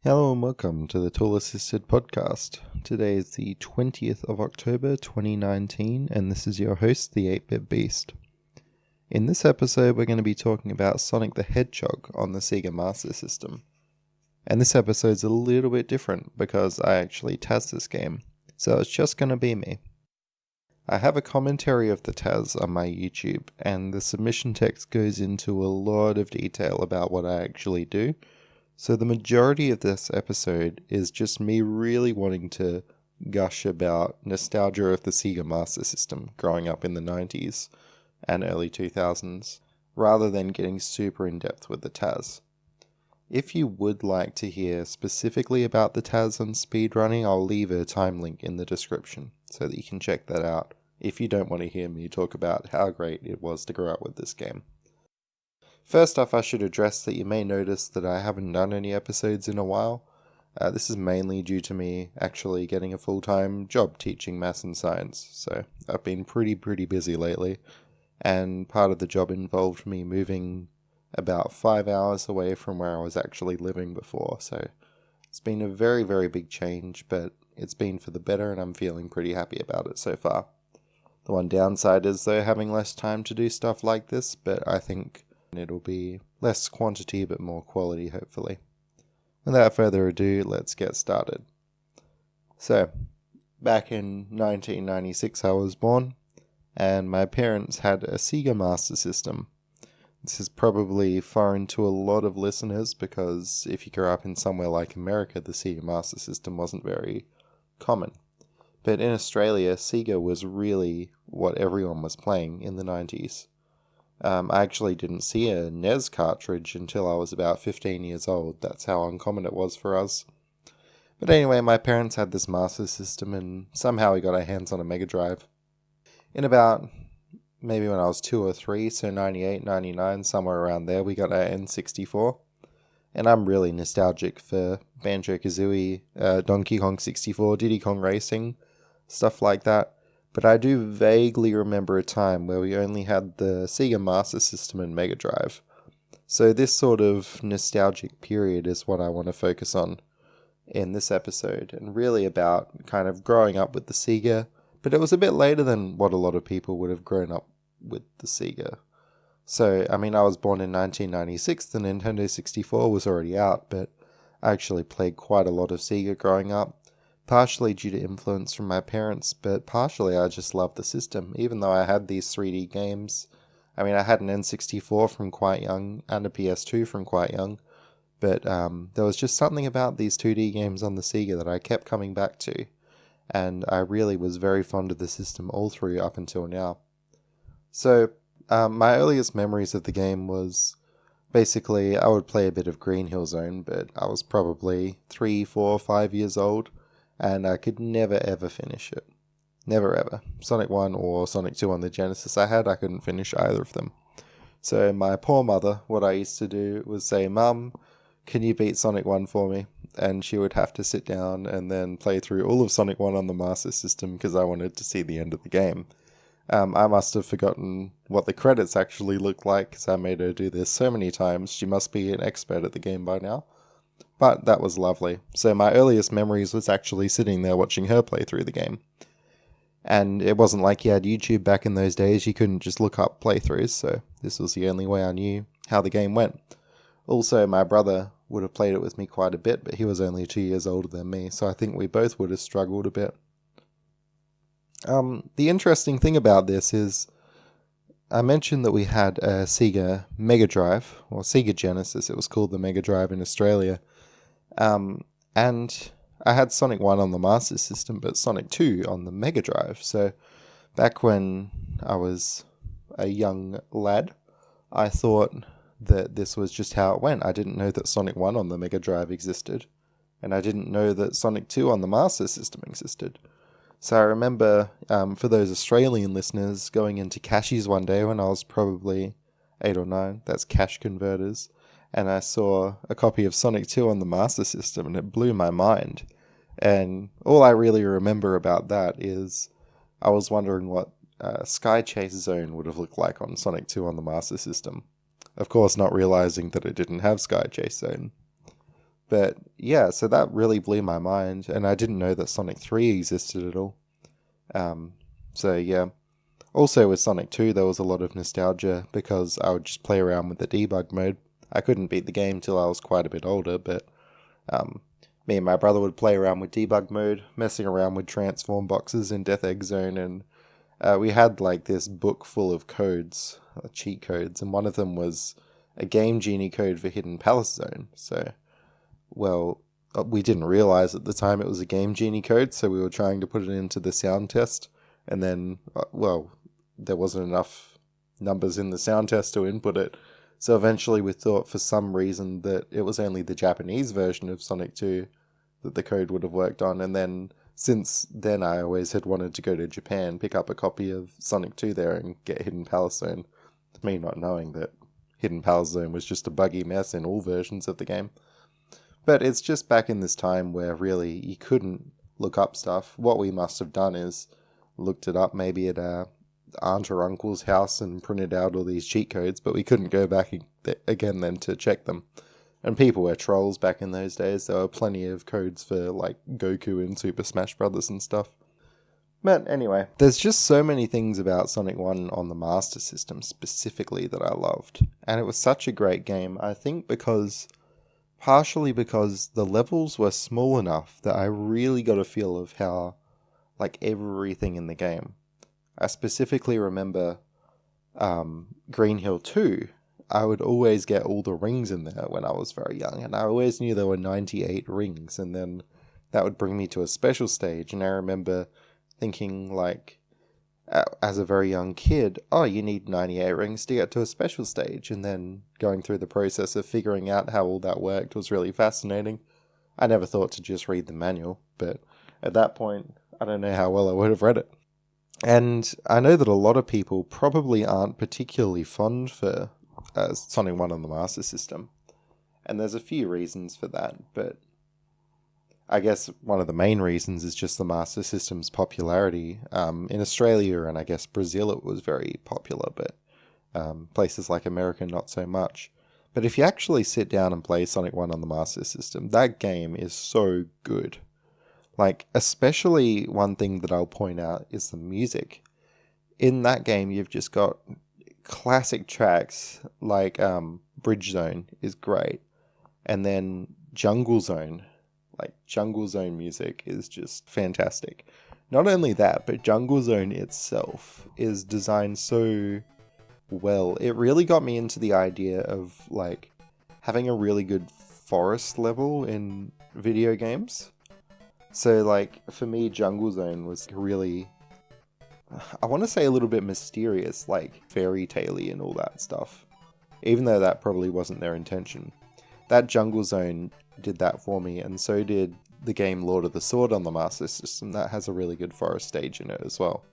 Hello and welcome to the Tool Assisted Podcast. Today is the 20th of October 2019 and this is your host, the 8-Bit Beast. In this episode we're going to be talking about Sonic the Hedgehog on the Sega Master System. And this episode's a little bit different because I actually TASed this game, so it's just going to be me. I have a commentary of the TAS on my YouTube and the submission text goes into a lot of detail about what I actually do. So the majority of this episode is just me really wanting to gush about nostalgia of the Sega Master System growing up in the 90s and early 2000s, rather than getting super in-depth with the TAS. If you would like to hear specifically about the TAS on speedrunning, I'll leave a time link in the description so that you can check that out if you don't want to hear me talk about how great it was to grow up with this game. First off, I should address that you may notice that I haven't done any episodes in a while. This is mainly due to me actually getting a full-time job teaching maths and science, so I've been pretty busy lately, and part of the job involved me moving about 5 hours away from where I was actually living before, so it's been a very big change, but it's been for the better and I'm feeling pretty happy about it so far. The one downside is though having less time to do stuff like this, but I think it'll be less quantity but more quality, hopefully. Without further ado, let's get started. So, back in 1996 I was born, and my parents had a Sega Master System. This is probably foreign to a lot of listeners because if you grew up in somewhere like America, the Sega Master System wasn't very common. But in Australia, Sega was really what everyone was playing in the 90s. I actually didn't see a NES cartridge until I was about 15 years old. That's how uncommon it was for us. But anyway, my parents had this Master System and somehow we got our hands on a Mega Drive. In about, maybe when I was 2 or 3, so 98, 99, somewhere around there, we got our N64. And I'm really nostalgic for Banjo-Kazooie, Donkey Kong 64, Diddy Kong Racing, stuff like that. But I do vaguely remember a time where we only had the Sega Master System and Mega Drive. So this sort of nostalgic period is what I want to focus on in this episode, and really about kind of growing up with the Sega, but it was a bit later than what a lot of people would have grown up with the Sega. So, I mean, I was born in 1996, the Nintendo 64 was already out, but I actually played quite a lot of Sega growing up. Partially due to influence from my parents, but partially I just loved the system, even though I had these 3D games. I mean, I had an N64 from quite young, and a PS2 from quite young, but there was just something about these 2D games on the Sega that I kept coming back to, and I really was very fond of the system all through up until now. So, my earliest memories of the game was basically, I would play a bit of Green Hill Zone, but I was probably 3, 4, 5 years old, and I could never ever finish it. Never ever. Sonic 1 or Sonic 2 on the Genesis I couldn't finish either of them. So my poor mother, what I used to do was say, "Mum, can you beat Sonic 1 for me?" And she would have to sit down and then play through all of Sonic 1 on the Master System because I wanted to see the end of the game. I must have forgotten what the credits actually looked like because I made her do this so many times. She must be an expert at the game by now. But that was lovely. So my earliest memories was actually sitting there watching her play through the game. And it wasn't like you had YouTube back in those days. You couldn't just look up playthroughs, so this was the only way I knew how the game went. Also, my brother would have played it with me quite a bit, but he was only 2 years older than me, so I think we both would have struggled a bit. The interesting thing about this is, I mentioned that we had a Sega Mega Drive, or Sega Genesis, it was called the Mega Drive in Australia. And I had Sonic 1 on the Master System, but Sonic 2 on the Mega Drive. So back when I was a young lad, I thought that this was just how it went. I didn't know that Sonic 1 on the Mega Drive existed, and I didn't know that Sonic 2 on the Master System existed. So I remember, for those Australian listeners, going into Cashies one day when I was probably 8 or 9, that's cash converters, and I saw a copy of Sonic 2 on the Master System, and it blew my mind. And all I really remember about that is I was wondering what Sky Chase Zone would have looked like on Sonic 2 on the Master System. Of course, not realizing that it didn't have Sky Chase Zone. But yeah, so that really blew my mind, and I didn't know that Sonic 3 existed at all. So yeah. Also with Sonic 2, there was a lot of nostalgia because I would just play around with the debug mode. I couldn't beat the game till I was quite a bit older, but me and my brother would play around with debug mode, messing around with transform boxes in Death Egg Zone, and we had like this book full of codes, cheat codes, and one of them was a Game Genie code for Hidden Palace Zone. So, well, we didn't realize at the time it was a Game Genie code, so we were trying to put it into the sound test, and then, there wasn't enough numbers in the sound test to input it. So eventually we thought for some reason that it was only the Japanese version of Sonic 2 that the code would have worked on. And then since then I always had wanted to go to Japan, pick up a copy of Sonic 2 there and get Hidden Palace Zone. Me not knowing that Hidden Palace Zone was just a buggy mess in all versions of the game. But it's just back in this time where really you couldn't look up stuff. What we must have done is looked it up maybe at aunt or uncle's house and printed out all these cheat codes, but we couldn't go back again then to check them. And people were trolls back in those days. There were plenty of codes for like Goku and Super Smash Brothers and stuff. But anyway, there's just so many things about Sonic 1 on the Master System specifically that I loved. And it was such a great game, I think partially because the levels were small enough that I really got a feel of how like everything in the game. I specifically remember Green Hill 2. I would always get all the rings in there when I was very young, and I always knew there were 98 rings, and then that would bring me to a special stage, and I remember thinking, like, as a very young kid, oh, you need 98 rings to get to a special stage, and then going through the process of figuring out how all that worked was really fascinating. I never thought to just read the manual, but at that point, I don't know how well I would have read it. And I know that a lot of people probably aren't particularly fond for Sonic 1 on the Master System. And there's a few reasons for that, but I guess one of the main reasons is just the Master System's popularity. In Australia and I guess Brazil it was very popular, but places like America not so much. But if you actually sit down and play Sonic 1 on the Master System, that game is so good. Like, especially one thing that I'll point out is the music. In that game, you've just got classic tracks, like Bridge Zone is great. And then Jungle Zone music is just fantastic. Not only that, but Jungle Zone itself is designed so well. It really got me into the idea of, like, having a really good forest level in video games. So, like, for me, Jungle Zone was really, I want to say a little bit mysterious, like fairy tale-y and all that stuff. Even though that probably wasn't their intention. That Jungle Zone did that for me, and so did the game Lord of the Sword on the Master System. That has a really good forest stage in it as well.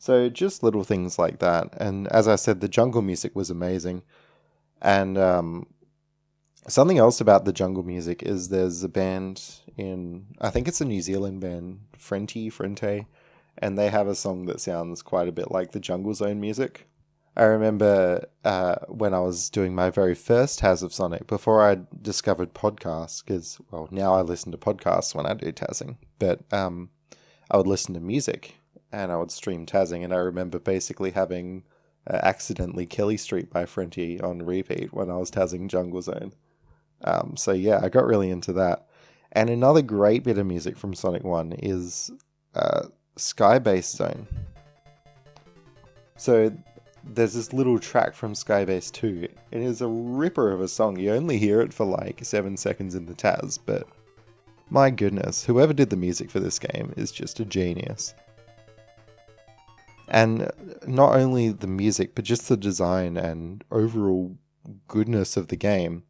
So, just little things like that. And as I said, the jungle music was amazing. And something else about the jungle music is there's a band I think it's a New Zealand band, Frente, and they have a song that sounds quite a bit like the Jungle Zone music. I remember when I was doing my very first TAS of Sonic, before I discovered podcasts, because, well, now I listen to podcasts when I do TASing, but I would listen to music, and I would stream TASing, and I remember basically having Accidentally Kelly Street by Frente on repeat when I was TASing Jungle Zone. So yeah, I got really into that. And another great bit of music from Sonic 1 is Skybase Zone. So there's this little track from Skybase 2. It is a ripper of a song. You only hear it for like 7 seconds in the TAS, but my goodness, whoever did the music for this game is just a genius. And not only the music, but just the design and overall goodness of the game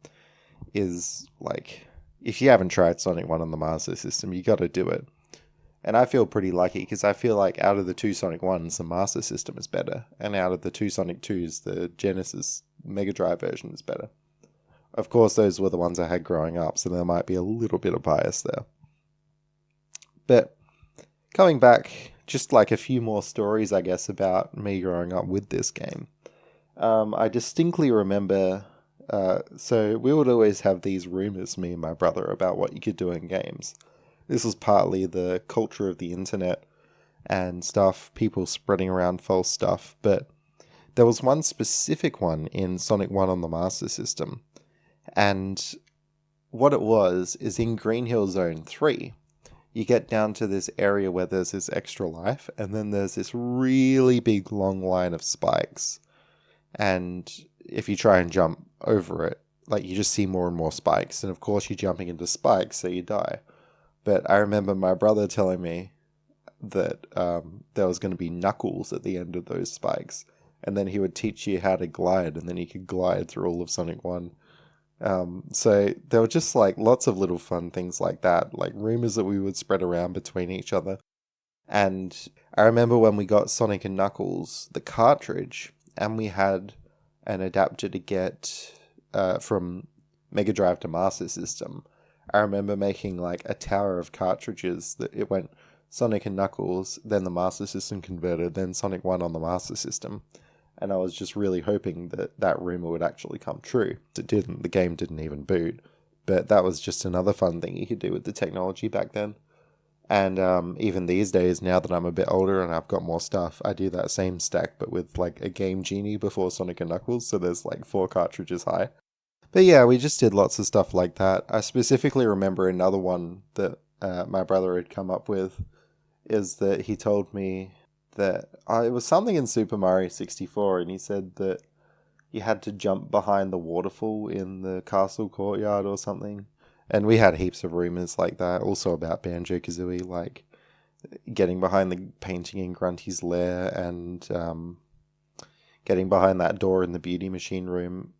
is like, if you haven't tried Sonic 1 on the Master System, you gotta do it. And I feel pretty lucky because I feel like out of the two Sonic 1s, the Master System is better. And out of the two Sonic 2s, the Genesis Mega Drive version is better. Of course, those were the ones I had growing up, so there might be a little bit of bias there. But coming back, just like a few more stories, I guess, about me growing up with this game. I distinctly remember So we would always have these rumors, me and my brother, about what you could do in games. This was partly the culture of the internet and stuff, people spreading around false stuff, but there was one specific one in Sonic 1 on the Master System, and what it was is in Green Hill Zone 3, you get down to this area where there's this extra life, and then there's this really big long line of spikes. And if you try and jump over it, like, you just see more and more spikes, and of course you're jumping into spikes, so you die. But I remember my brother telling me that there was going to be knuckles at the end of those spikes, and then he would teach you how to glide, and then you could glide through all of Sonic 1. So there were just like lots of little fun things like that, like rumors that we would spread around between each other. And I remember when we got Sonic and Knuckles, the cartridge, and we had an adapter to get from Mega Drive to Master System. I remember making like a tower of cartridges that it went Sonic and Knuckles, then the Master System converted, then Sonic 1 on the Master System. And I was just really hoping that that rumor would actually come true. It didn't. The game didn't even boot. But that was just another fun thing you could do with the technology back then. And even these days, now that I'm a bit older and I've got more stuff, I do that same stack, but with like a Game Genie before Sonic and Knuckles, so there's like 4 cartridges high. But yeah, we just did lots of stuff like that. I specifically remember another one that my brother had come up with, is that he told me that it was something in Super Mario 64, and he said that you had to jump behind the waterfall in the castle courtyard or something. And we had heaps of rumors like that, also about Banjo-Kazooie, like getting behind the painting in Grunty's lair and getting behind that door in the beauty machine room.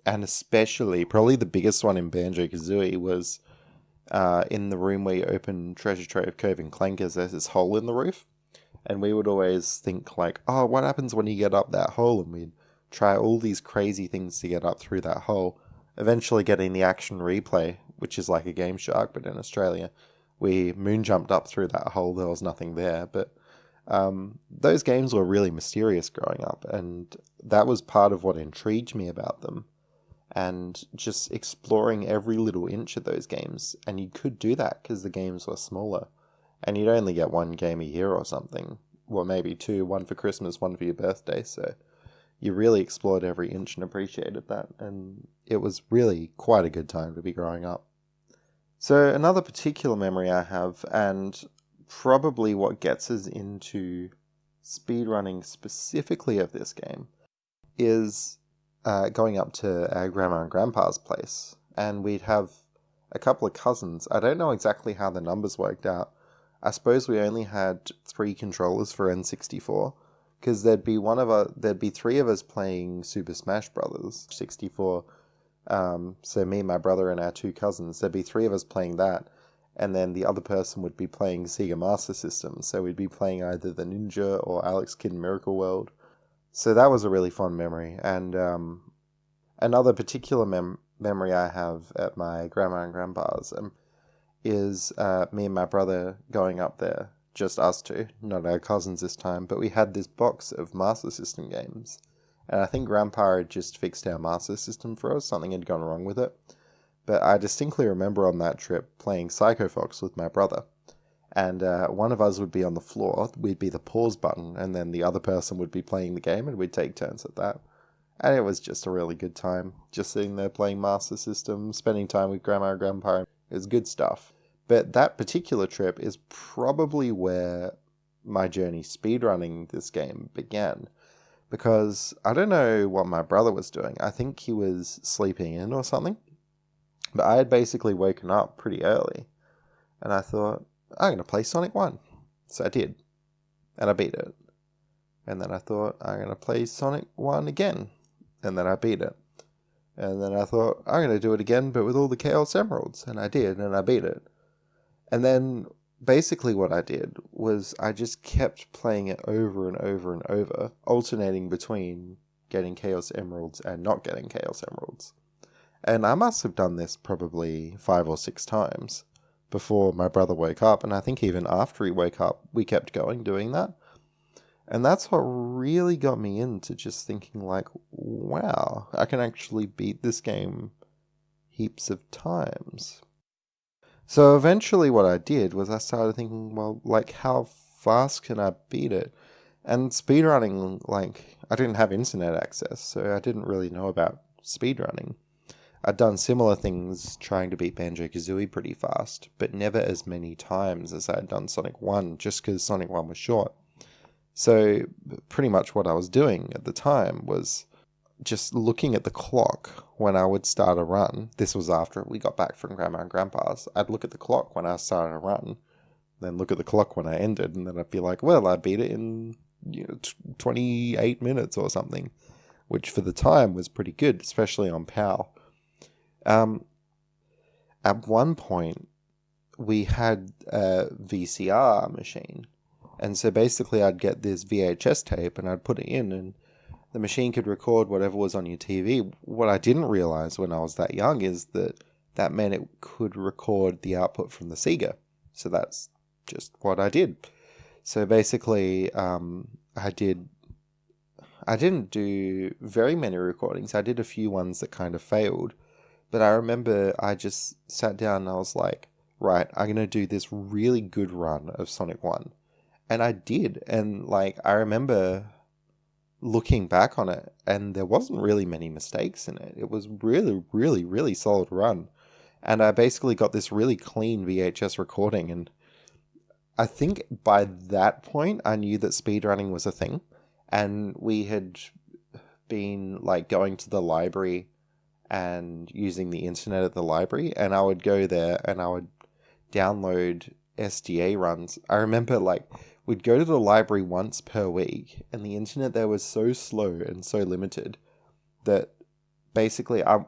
And especially, probably the biggest one in Banjo-Kazooie was in the room where you open Treasure Trove Cove and Clankers, there's this hole in the roof. And we would always think like, oh, what happens when you get up that hole? And we'd try all these crazy things to get up through that hole. Eventually getting the Action Replay, which is like a Game Shark, but in Australia. We moon jumped up through that hole. There was nothing there. But those games were really mysterious growing up. And that was part of what intrigued me about them. And just exploring every little inch of those games. And you could do that because the games were smaller. And you'd only get 1 game a year or something. Well, maybe 2, 1 for Christmas, 1 for your birthday. So you really explored every inch and appreciated that. And it was really quite a good time to be growing up. So another particular memory I have, and probably what gets us into speedrunning specifically of this game, is going up to our grandma and grandpa's place. And we'd have a couple of cousins. I don't know exactly how the numbers worked out. I suppose we only had 3 controllers for N64, because there'd be 3 of us playing Super Smash Brothers 64. So me, my brother, and our 2 cousins, there'd be 3 of us playing that, and then the other person would be playing Sega Master System. So we'd be playing either the Ninja or Alex Kidd in Miracle World. So that was a really fun memory. And another particular memory I have at my grandma and grandpa's is me and my brother going up there, just us 2, not our cousins this time, but we had this box of Master System games. And I think Grandpa had just fixed our Master System for us, something had gone wrong with it. But I distinctly remember on that trip playing Psycho Fox with my brother. And one of us would be on the floor, we'd be the pause button, and then the other person would be playing the game, and we'd take turns at that. And it was just a really good time, just sitting there playing Master System, spending time with Grandma and Grandpa. It was good stuff. But that particular trip is probably where my journey speedrunning this game began. Because I don't know what my brother was doing. I think he was sleeping in or something. But I had basically woken up pretty early. And I thought, I'm going to play Sonic 1. So I did. And I beat it. And then I thought, I'm going to play Sonic 1 again. And then I beat it. And then I thought, I'm going to do it again, but with all the Chaos Emeralds. And I did, and I beat it. And then basically what I did was I just kept playing it over and over and over, alternating between getting Chaos Emeralds and not getting Chaos Emeralds. And I must have done this probably 5 or 6 times before my brother woke up, and I think even after he woke up, we kept going doing that. And that's what really got me into just thinking like, wow, I can actually beat this game heaps of times. So eventually what I did was I started thinking, well, like, how fast can I beat it? And speedrunning, like, I didn't have internet access, so I didn't really know about speedrunning. I'd done similar things trying to beat Banjo-Kazooie pretty fast, but never as many times as I had done Sonic 1, just because Sonic 1 was short. So pretty much what I was doing at the time was just looking at the clock when I would start a run. This was after we got back from Grandma and Grandpa's. I'd look at the clock when I started a run, then look at the clock when I ended, and then I'd be like, well, I beat it in 28 minutes or something, which for the time was pretty good, especially on PAL. At one point, we had a VCR machine, and so basically I'd get this VHS tape and I'd put it in, and the machine could record whatever was on your TV. What I didn't realize when I was that young is that meant it could record the output from the Sega. So that's just what I did. So basically, I didn't do very many recordings. I did a few ones that kind of failed. But I remember I just sat down and I was like, right, I'm going to do this really good run of Sonic 1. And I did. And like, I remember looking back on it, and there wasn't really many mistakes in it. It was really, really, really solid run. And I basically got this really clean VHS recording, and I think by that point I knew that speedrunning was a thing. And we had been like going to the library and using the internet at the library, and I would go there and I would download SDA runs. I remember like we'd go to the library once per week, and the internet there was so slow and so limited that basically I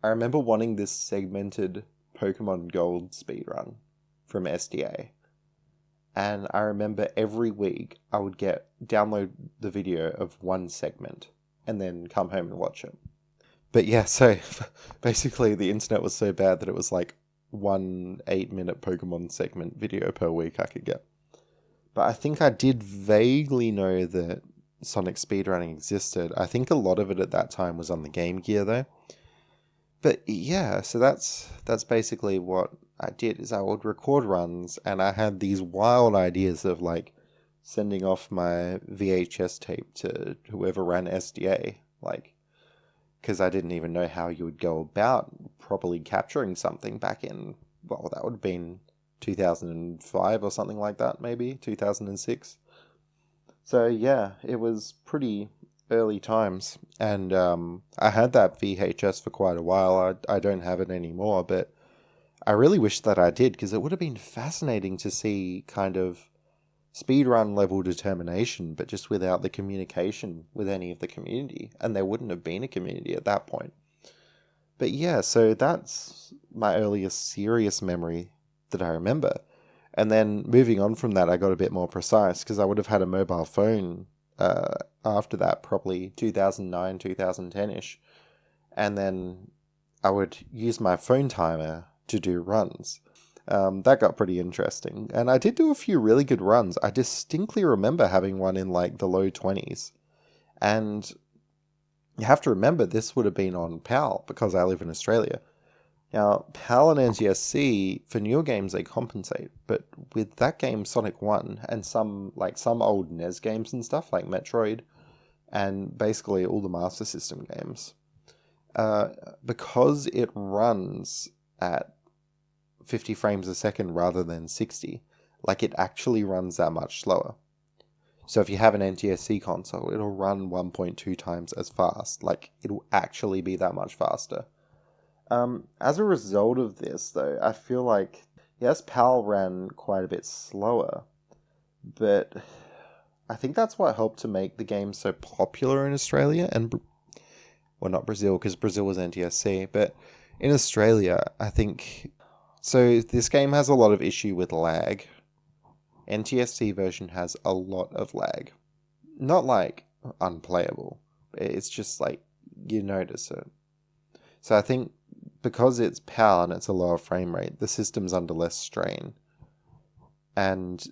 remember wanting this segmented Pokemon Gold speedrun from SDA. And I remember every week I would download the video of one segment and then come home and watch it. But yeah, so basically the internet was so bad that it was like 1 8-minute Pokemon segment video per week I could get. But I think I did vaguely know that Sonic speedrunning existed. I think a lot of it at that time was on the Game Gear though. But yeah, so that's basically what I did, is I would record runs, and I had these wild ideas of like sending off my VHS tape to whoever ran SDA, like, because I didn't even know how you would go about properly capturing something back in, well, that would have been 2005 or something like that, maybe 2006. So yeah, it was pretty early times, and I had that VHS for quite a while. I don't have it anymore, but I really wish that I did, because it would have been fascinating to see kind of speedrun level determination, but just without the communication with any of the community, and there wouldn't have been a community at that point. But yeah, so that's my earliest serious memory that I remember. And then moving on from that, I got a bit more precise, because I would have had a mobile phone after that, probably 2009, 2010-ish. And then I would use my phone timer to do runs. That got pretty interesting. And I did do a few really good runs. I distinctly remember having one in like the low 20s. And you have to remember, this would have been on PAL, because I live in Australia. Now, PAL and NTSC, for newer games, they compensate. But with that game, Sonic 1, and some old NES games and stuff, like Metroid, and basically all the Master System games, because it runs at 50 frames a second rather than 60, like, it actually runs that much slower. So if you have an NTSC console, it'll run 1.2 times as fast. Like, it'll actually be that much faster. As a result of this, though, I feel like, yes, PAL ran quite a bit slower, but I think that's what helped to make the game so popular in Australia, and, well, not Brazil, because Brazil was NTSC, but in Australia, I think, so this game has a lot of issue with lag. NTSC version has a lot of lag. Not like unplayable, it's just like, you notice it. So I think because it's PAL and it's a lower frame rate, the system's under less strain. And,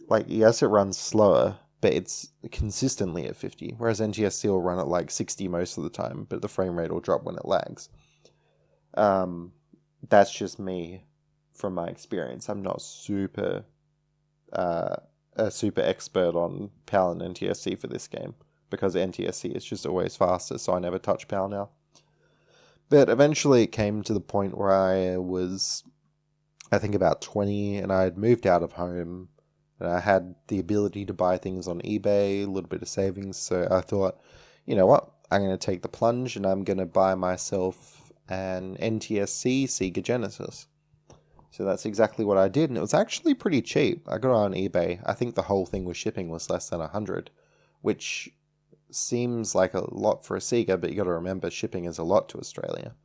like, yes, it runs slower, but it's consistently at 50, whereas NTSC will run at like 60 most of the time, but the frame rate will drop when it lags. That's just me from my experience. I'm not a super expert on PAL and NTSC for this game, because NTSC is just always faster, so I never touch PAL now. But eventually it came to the point where I was, I think, about 20, and I had moved out of home, and I had the ability to buy things on eBay, a little bit of savings, so I thought, you know what, I'm going to take the plunge, and I'm going to buy myself an NTSC Sega Genesis. So that's exactly what I did, and it was actually pretty cheap. I got it on eBay. I think the whole thing with shipping was less than 100, which seems like a lot for a Sega, but you got to remember shipping is a lot to Australia.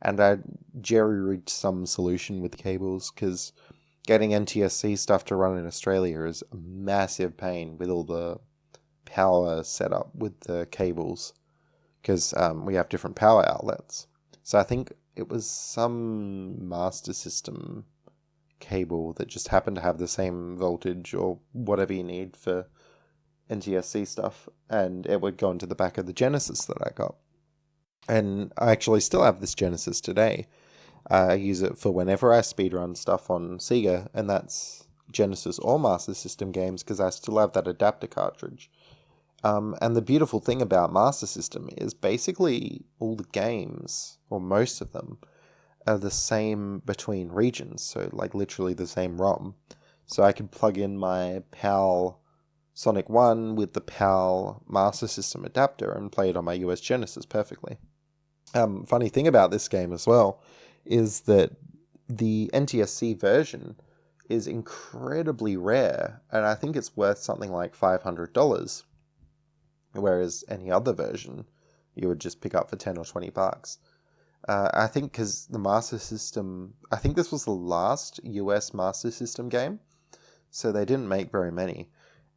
And I jerry-rigged some solution with cables, because getting NTSC stuff to run in Australia is a massive pain with all the power setup with the cables, because we have different power outlets. So I think it was some Master System cable that just happened to have the same voltage or whatever you need for NTSC stuff, and it would go into the back of the Genesis that I got. And I actually still have this Genesis today. I use it for whenever I speedrun stuff on Sega, and that's Genesis or Master System games, because I still have that adapter cartridge. And the beautiful thing about Master System is basically all the games, or most of them, are the same between regions, so like literally the same ROM. So I can plug in my PAL Sonic 1 with the PAL Master System adapter and play it on my US Genesis perfectly. Funny thing about this game as well is that the NTSC version is incredibly rare, and I think it's worth something like $500, whereas any other version you would just pick up for 10 or 20 bucks. I think because the Master System, I think this was the last US Master System game, so they didn't make very many.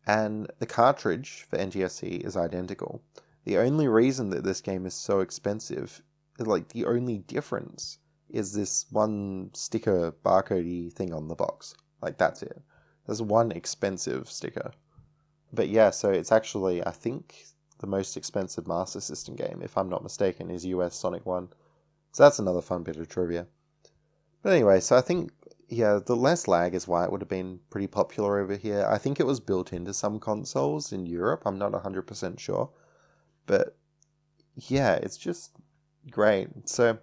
And the cartridge for NTSC is identical. The only reason that this game is so expensive, like the only difference, is this one sticker barcode-y thing on the box. Like, that's it. There's one expensive sticker. But yeah, so it's actually, I think, the most expensive Master System game, if I'm not mistaken, is US Sonic 1. So that's another fun bit of trivia. But anyway, so I think, yeah, the less lag is why it would have been pretty popular over here. I think it was built into some consoles in Europe. I'm not 100% sure. But yeah, it's just great. So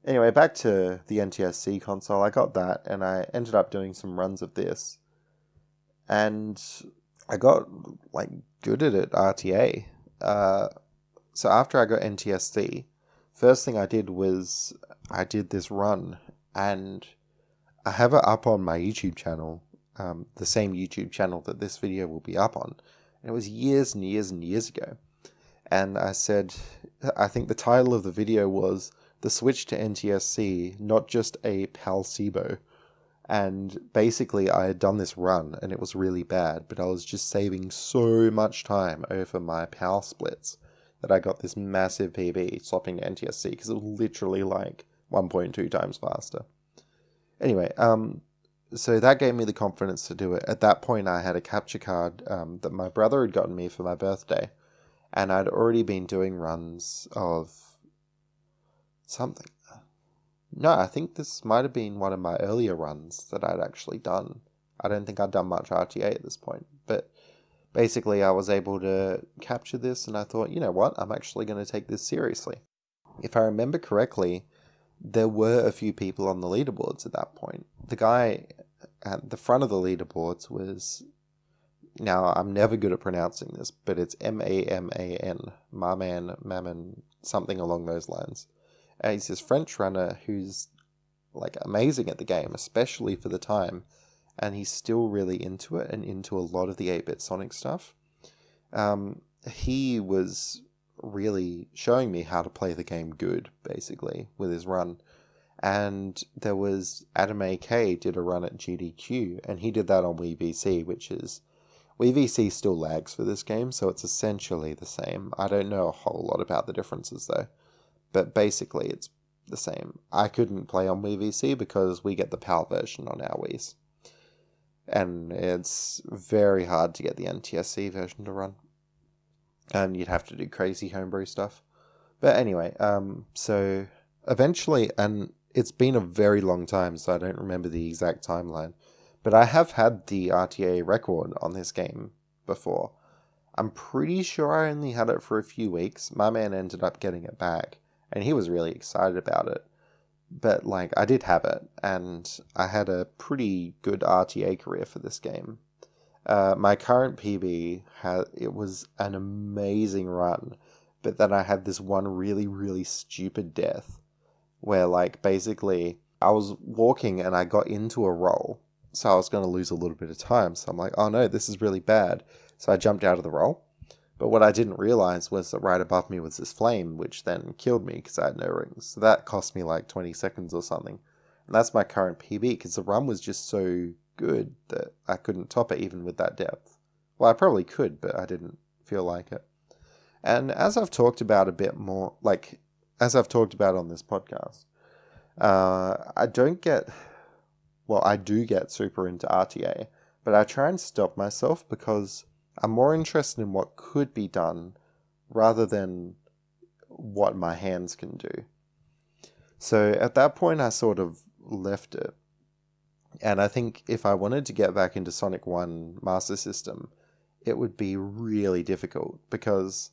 anyway, back to the NTSC console. I got that, and I ended up doing some runs of this. And I got, like, good at it, RTA. So after I got NTSC, first thing I did was I did this run, and I have it up on my YouTube channel, the same YouTube channel that this video will be up on. And it was years and years and years ago. And I said, I think the title of the video was The Switch to NTSC, Not Just a Palcebo. And basically I had done this run, and it was really bad, but I was just saving so much time over my PAL splits that I got this massive PB swapping to NTSC, because it was literally like 1.2 times faster. Anyway, so that gave me the confidence to do it. At that point, I had a capture card that my brother had gotten me for my birthday, and I'd already been doing runs of something. No, I think this might have been one of my earlier runs that I'd actually done. I don't think I'd done much RTA at this point, but basically I was able to capture this, and I thought, you know what, I'm actually going to take this seriously. If I remember correctly, there were a few people on the leaderboards at that point. The guy at the front of the leaderboards was, now I'm never good at pronouncing this, but it's M-A-M-A-N, Maman, something along those lines. And he's this French runner who's like amazing at the game, especially for the time, and he's still really into it and into a lot of the 8-bit Sonic stuff. He was really showing me how to play the game good, basically, with his run. And there was Adam AK did a run at GDQ, and he did that on WeVC, which is... WeVC still lags for this game, so it's essentially the same. I don't know a whole lot about the differences, though. But basically, it's the same. I couldn't play on WeVC because we get the PAL version on our Wiis. and it's very hard to get the NTSC version to run. And you'd have to do crazy homebrew stuff. But anyway, so eventually, and it's been a very long time, so I don't remember the exact timeline, but I have had the RTA record on this game before. I'm pretty sure I only had it for a few weeks. My man ended up getting it back, and he was really excited about it. But, like, I did have it, and I had a pretty good RTA career for this game. My current PB, it was an amazing run, but then I had this one really, really stupid death, where, like, basically, I was walking and I got into a roll, so I was going to lose a little bit of time, so I'm like, oh no, this is really bad. So I jumped out of the roll. But what I didn't realize was that right above me was this flame, which then killed me because I had no rings. So that cost me like 20 seconds or something. And that's my current PB because the run was just so good that I couldn't top it even with that depth. Well, I probably could, but I didn't feel like it. And as I've talked about a bit more, like, as I've talked about on this podcast, I do get super into RTA, but I try and stop myself because I'm more interested in what could be done rather than what my hands can do. So at that point, I sort of left it. And I think if I wanted to get back into Sonic 1 Master System, it would be really difficult because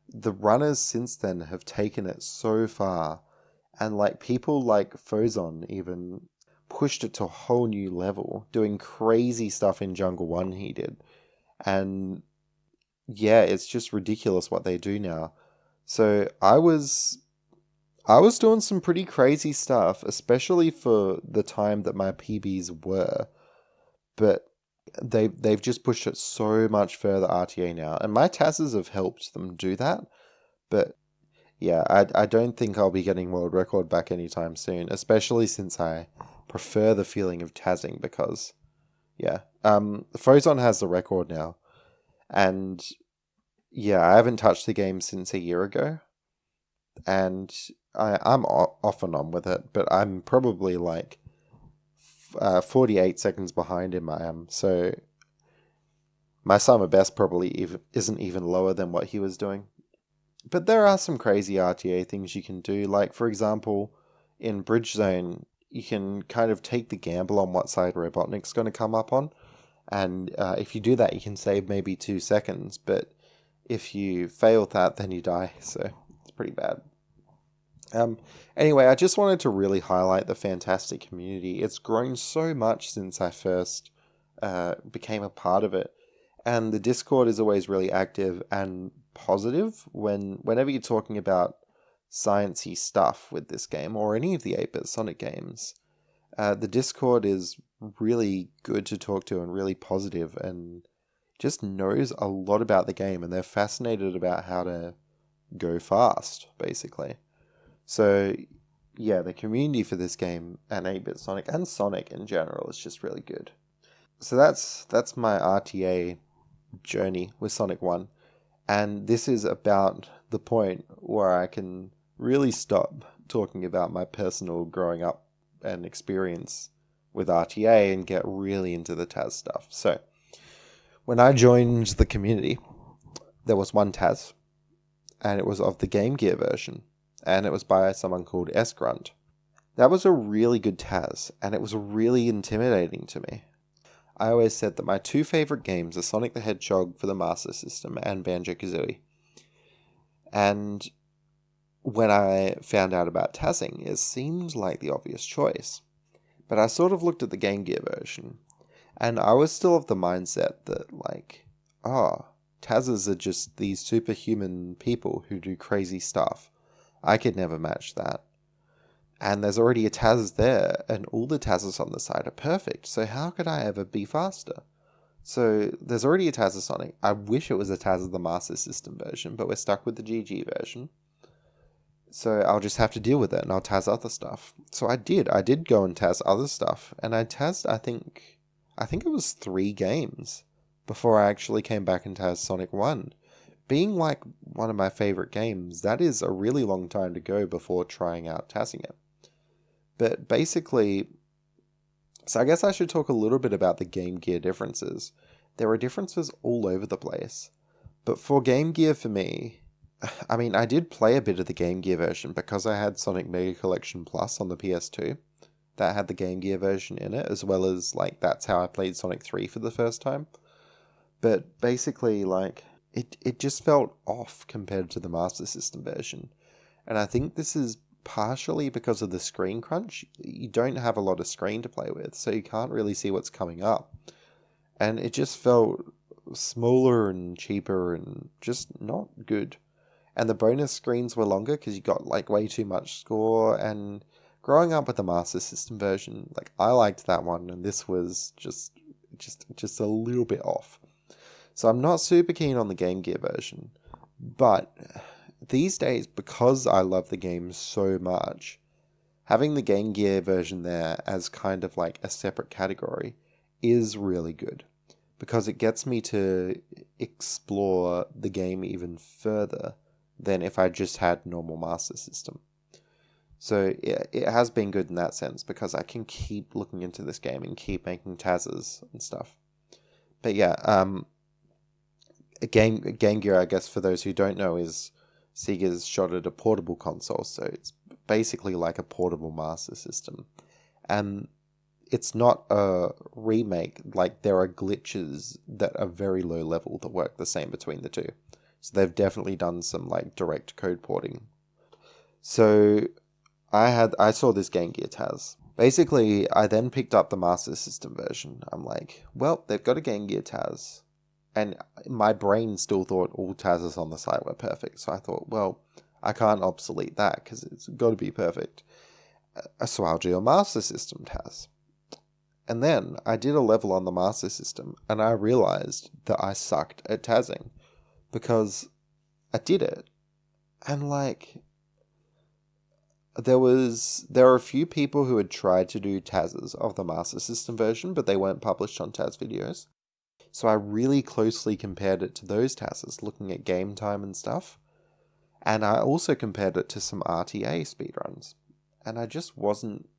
the runners since then have taken it so far. And like people like Fozon even pushed it to a whole new level, doing crazy stuff in Jungle 1 he did. And yeah, it's just ridiculous what they do now. So I was doing some pretty crazy stuff, especially for the time that my PBs were. But they've just pushed it so much further RTA now. And my TASes have helped them do that. But yeah, I don't think I'll be getting world record back anytime soon, especially since I prefer the feeling of TASing because yeah. Fozon has the record now. And yeah, I haven't touched the game since a year ago. And I'm off and on with it, but I'm probably like 48 seconds behind him I am. So my summer best probably isn't even lower than what he was doing. But there are some crazy RTA things you can do. Like, for example, in Bridge Zone, you can kind of take the gamble on what side Robotnik's going to come up on. And if you do that, you can save maybe 2 seconds. But if you fail that, then you die. So it's pretty bad. Anyway, I just wanted to really highlight the fantastic community. It's grown so much since I first became a part of it. And the Discord is always really active and positive whenever you're talking about sciencey stuff with this game or any of the 8-bit Sonic games. The Discord is really good to talk to and really positive and just knows a lot about the game, and they're fascinated about how to go fast, basically. So yeah, the community for this game and 8-bit Sonic and Sonic in general is just really good. So that's my RTA journey with Sonic 1. And this is about the point where I can really stop talking about my personal growing up and experience with RTA and get really into the TAS stuff. So, when I joined the community, there was one TAS, and it was of the Game Gear version, and it was by someone called S-Grunt. That was a really good TAS, and it was really intimidating to me. I always said that my 2 favorite games are Sonic the Hedgehog for the Master System and Banjo-Kazooie. And when I found out about TASing, it seemed like the obvious choice. But I sort of looked at the Game Gear version, and I was still of the mindset that, like, TASes are just these superhuman people who do crazy stuff. I could never match that. And there's already a TAS there, and all the TASes on the side are perfect, so how could I ever be faster? So there's already a TAS of Sonic. I wish it was a TAS of the Master System version, but we're stuck with the GG version. So I'll just have to deal with it, and I'll TAS other stuff. So I did go and TAS other stuff, and I TASed, I think it was 3 games before I actually came back and TAS Sonic 1. Being like one of my favorite games, that is a really long time to go before trying out TASing it. But basically, So I guess I should talk a little bit about the Game Gear differences. There are differences all over the place. But for Game Gear for me, I mean, I did play a bit of the Game Gear version because I had Sonic Mega Collection Plus on the PS2 that had the Game Gear version in it, as well as, like, that's how I played Sonic 3 for the first time. But basically, like, it just felt off compared to the Master System version. And I think this is partially because of the screen crunch. You don't have a lot of screen to play with, so you can't really see what's coming up. And it just felt smaller and cheaper and just not good. And the bonus screens were longer because you got like way too much score. And growing up with the Master System version, like I liked that one, and this was just a little bit off. So I'm not super keen on the Game Gear version, but these days, because I love the game so much, having the Game Gear version there as kind of like a separate category is really good, because it gets me to explore the game even further than if I just had normal Master System. So it has been good in that sense, because I can keep looking into this game and keep making TASes and stuff. But yeah, Game Gear, I guess, for those who don't know, is Sega's shot at a portable console, so it's basically like a portable Master System. And it's not a remake, like there are glitches that are very low level that work the same between the two. So they've definitely done some like direct code porting. So I saw this Game Gear TAS. Basically, I then picked up the Master System version. I'm like, well, they've got a Game Gear TAS. And my brain still thought all TASes on the site were perfect. So I thought, well, I can't obsolete that because it's got to be perfect. So I'll do a Master System TAS. And then I did a level on the Master System and I realized that I sucked at TASing because I did it. And like, there are a few people who had tried to do TASes of the Master System version, but they weren't published on TAS videos. So I really closely compared it to those TASes, looking at game time and stuff. And I also compared it to some RTA speedruns. And I just wasn't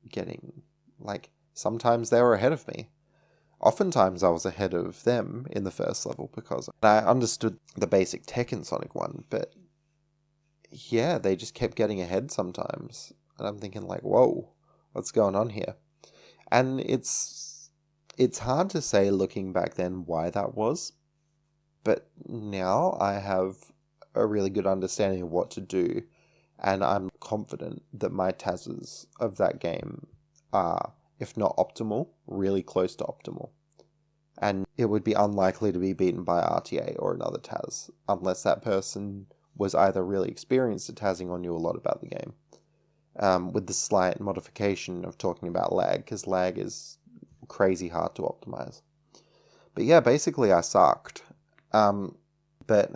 getting, like, sometimes they were ahead of me. Oftentimes I was ahead of them in the first level because I understood the basic tech in Sonic 1, but yeah, they just kept getting ahead sometimes. And I'm thinking like, whoa, what's going on here? And it's hard to say looking back then why that was, but now I have a really good understanding of what to do, and I'm confident that my TASes of that game are, if not optimal, really close to optimal. And it would be unlikely to be beaten by RTA or another TAS, unless that person was either really experienced at TASing or knew a lot about the game. With the slight modification of talking about lag, because lag is crazy hard to optimize. But yeah, basically I sucked. But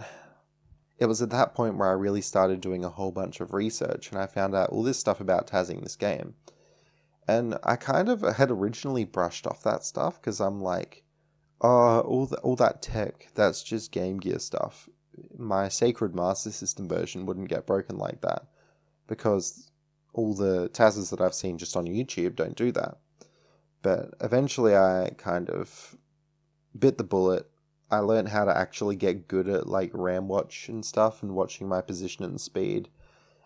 it was at that point where I really started doing a whole bunch of research and I found out all this stuff about TASing this game. And I kind of had originally brushed off that stuff because I'm like, oh, all that tech, that's just Game Gear stuff. My Sacred Master System version wouldn't get broken like that because all the TASes that I've seen just on YouTube don't do that. But eventually I kind of bit the bullet. I learned how to actually get good at like RAM watch and stuff and watching my position and speed.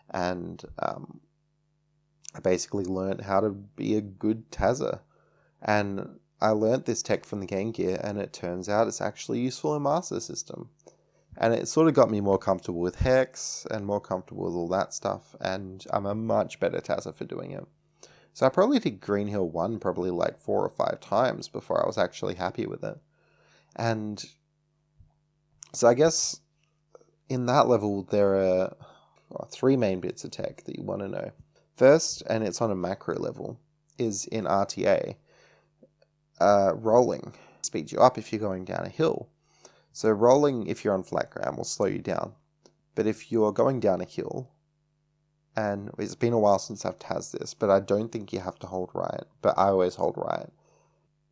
And I basically learned how to be a good TASer. And I learned this tech from the Game Gear, and it turns out it's actually useful in Master System. And it sort of got me more comfortable with Hex and more comfortable with all that stuff, and I'm a much better TASer for doing it. So I probably did Green Hill 1 probably like 4 or 5 times before I was actually happy with it. And so I guess in that level there are 3 main bits of tech that you want to know. First, and it's on a macro level, is in RTA. Rolling speeds you up if you're going down a hill. So rolling, if you're on flat ground, will slow you down. But if you're going down a hill, and it's been a while since I've TASed this, but I don't think you have to hold right, but I always hold right,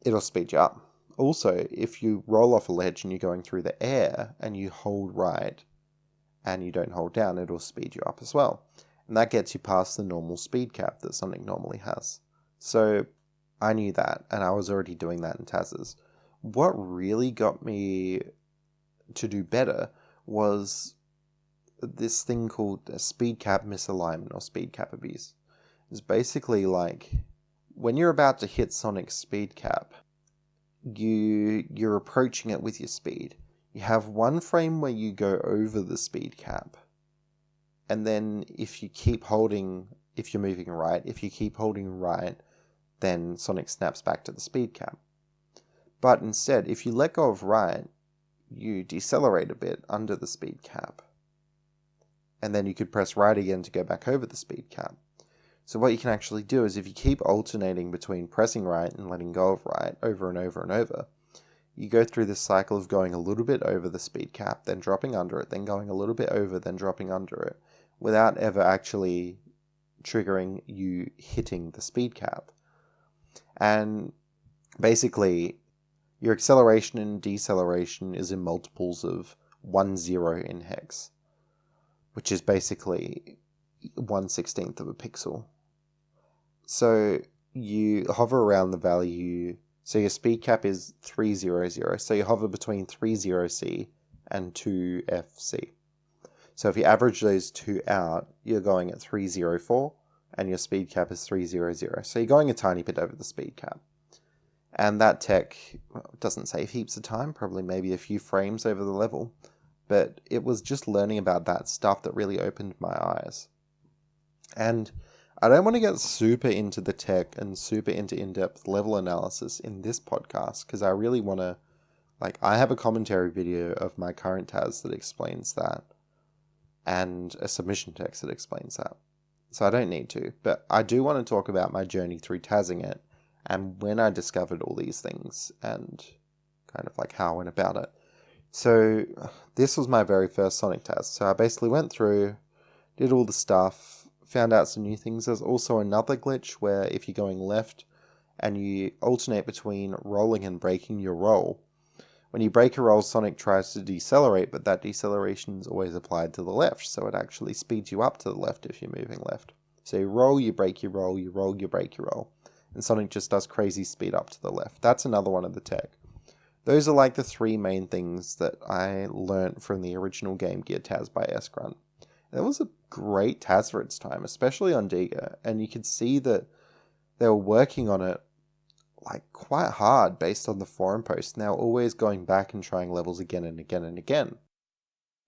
it'll speed you up. Also, if you roll off a ledge and you're going through the air and you hold right and you don't hold down, it'll speed you up as well. And that gets you past the normal speed cap that Sonic normally has. So I knew that, and I was already doing that in TASes. What really got me to do better was this thing called speed cap misalignment or speed cap abuse. It's basically like when you're about to hit Sonic's speed cap, you're approaching it with your speed. You have one frame where you go over the speed cap, and then if you're moving right, if you keep holding right, then Sonic snaps back to the speed cap. But instead, if you let go of right, you decelerate a bit under the speed cap. And then you could press right again to go back over the speed cap. So what you can actually do is if you keep alternating between pressing right and letting go of right over and over and over, you go through this cycle of going a little bit over the speed cap, then dropping under it, then going a little bit over, then dropping under it, without ever actually triggering you hitting the speed cap. And basically, your acceleration and deceleration is in multiples of 1/0 in hex, which is basically 1/16 of a pixel. So you hover around the value, so your speed cap is 300, so you hover between 30C and 2FC. So if you average those two out, you're going at 304, and your speed cap is 300. So you're going a tiny bit over the speed cap. And that tech doesn't save heaps of time, probably maybe a few frames over the level, but it was just learning about that stuff that really opened my eyes. And I don't want to get super into the tech and super into in-depth level analysis in this podcast, because I really want to, I have a commentary video of my current TAS that explains that, and a submission text that explains that. So I don't need to, but I do want to talk about my journey through TASing it, and when I discovered all these things, and kind of how I went about it. So this was my very first Sonic TAS. So I basically went through, did all the stuff, found out some new things. There's also another glitch where if you're going left and you alternate between rolling and braking your roll, when you brake a roll, Sonic tries to decelerate, but that deceleration is always applied to the left, so it actually speeds you up to the left if you're moving left. So you roll, you brake, you roll, you roll, you brake, you roll. And Sonic just does crazy speed up to the left. That's another one of the tech. Those are the three main things that I learnt from the original Game Gear TAS by S-Grunt. It was a great TAS for its time, especially on Diga, and you could see that they were working on it quite hard based on the forum posts, and they were always going back and trying levels again and again and again.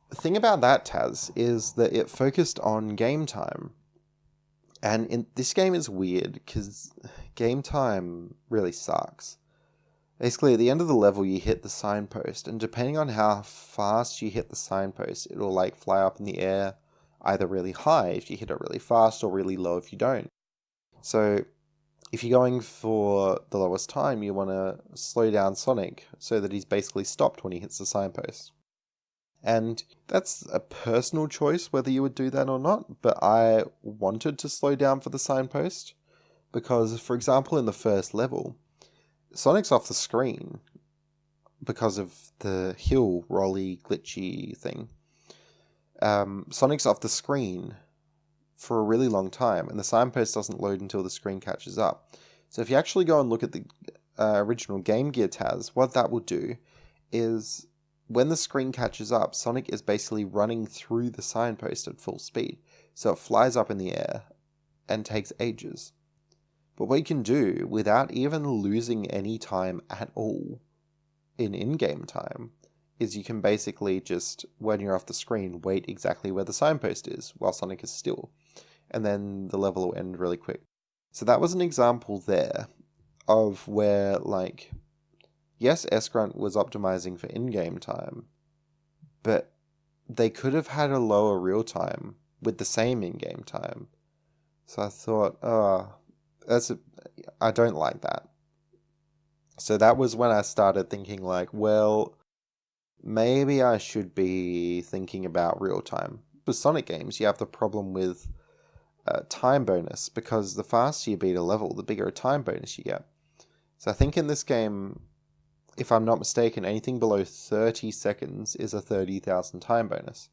The thing about that TAS is that it focused on game time. And this game is weird because game time really sucks. Basically, at the end of the level, you hit the signpost, and depending on how fast you hit the signpost, it'll fly up in the air, either really high if you hit it really fast, or really low if you don't. So if you're going for the lowest time, you want to slow down Sonic so that he's basically stopped when he hits the signpost. And that's a personal choice whether you would do that or not, but I wanted to slow down for the signpost because, for example, in the first level, Sonic's off the screen because of the hill rolly glitchy thing. Sonic's off the screen for a really long time, and the signpost doesn't load until the screen catches up. So if you actually go and look at the original Game Gear TAS, what that will do is when the screen catches up, Sonic is basically running through the signpost at full speed. So it flies up in the air and takes ages. But what you can do without even losing any time at all in in-game time is you can basically just, when you're off the screen, wait exactly where the signpost is while Sonic is still. And then the level will end really quick. So that was an example there of where, yes, S-Grunt was optimizing for in-game time, but they could have had a lower real time with the same in-game time. So I thought, I don't like that. So that was when I started thinking well, maybe I should be thinking about real time. With Sonic games, you have the problem with time bonus, because the faster you beat a level, the bigger a time bonus you get. So I think in this game, if I'm not mistaken, anything below 30 seconds is a 30,000 time bonus.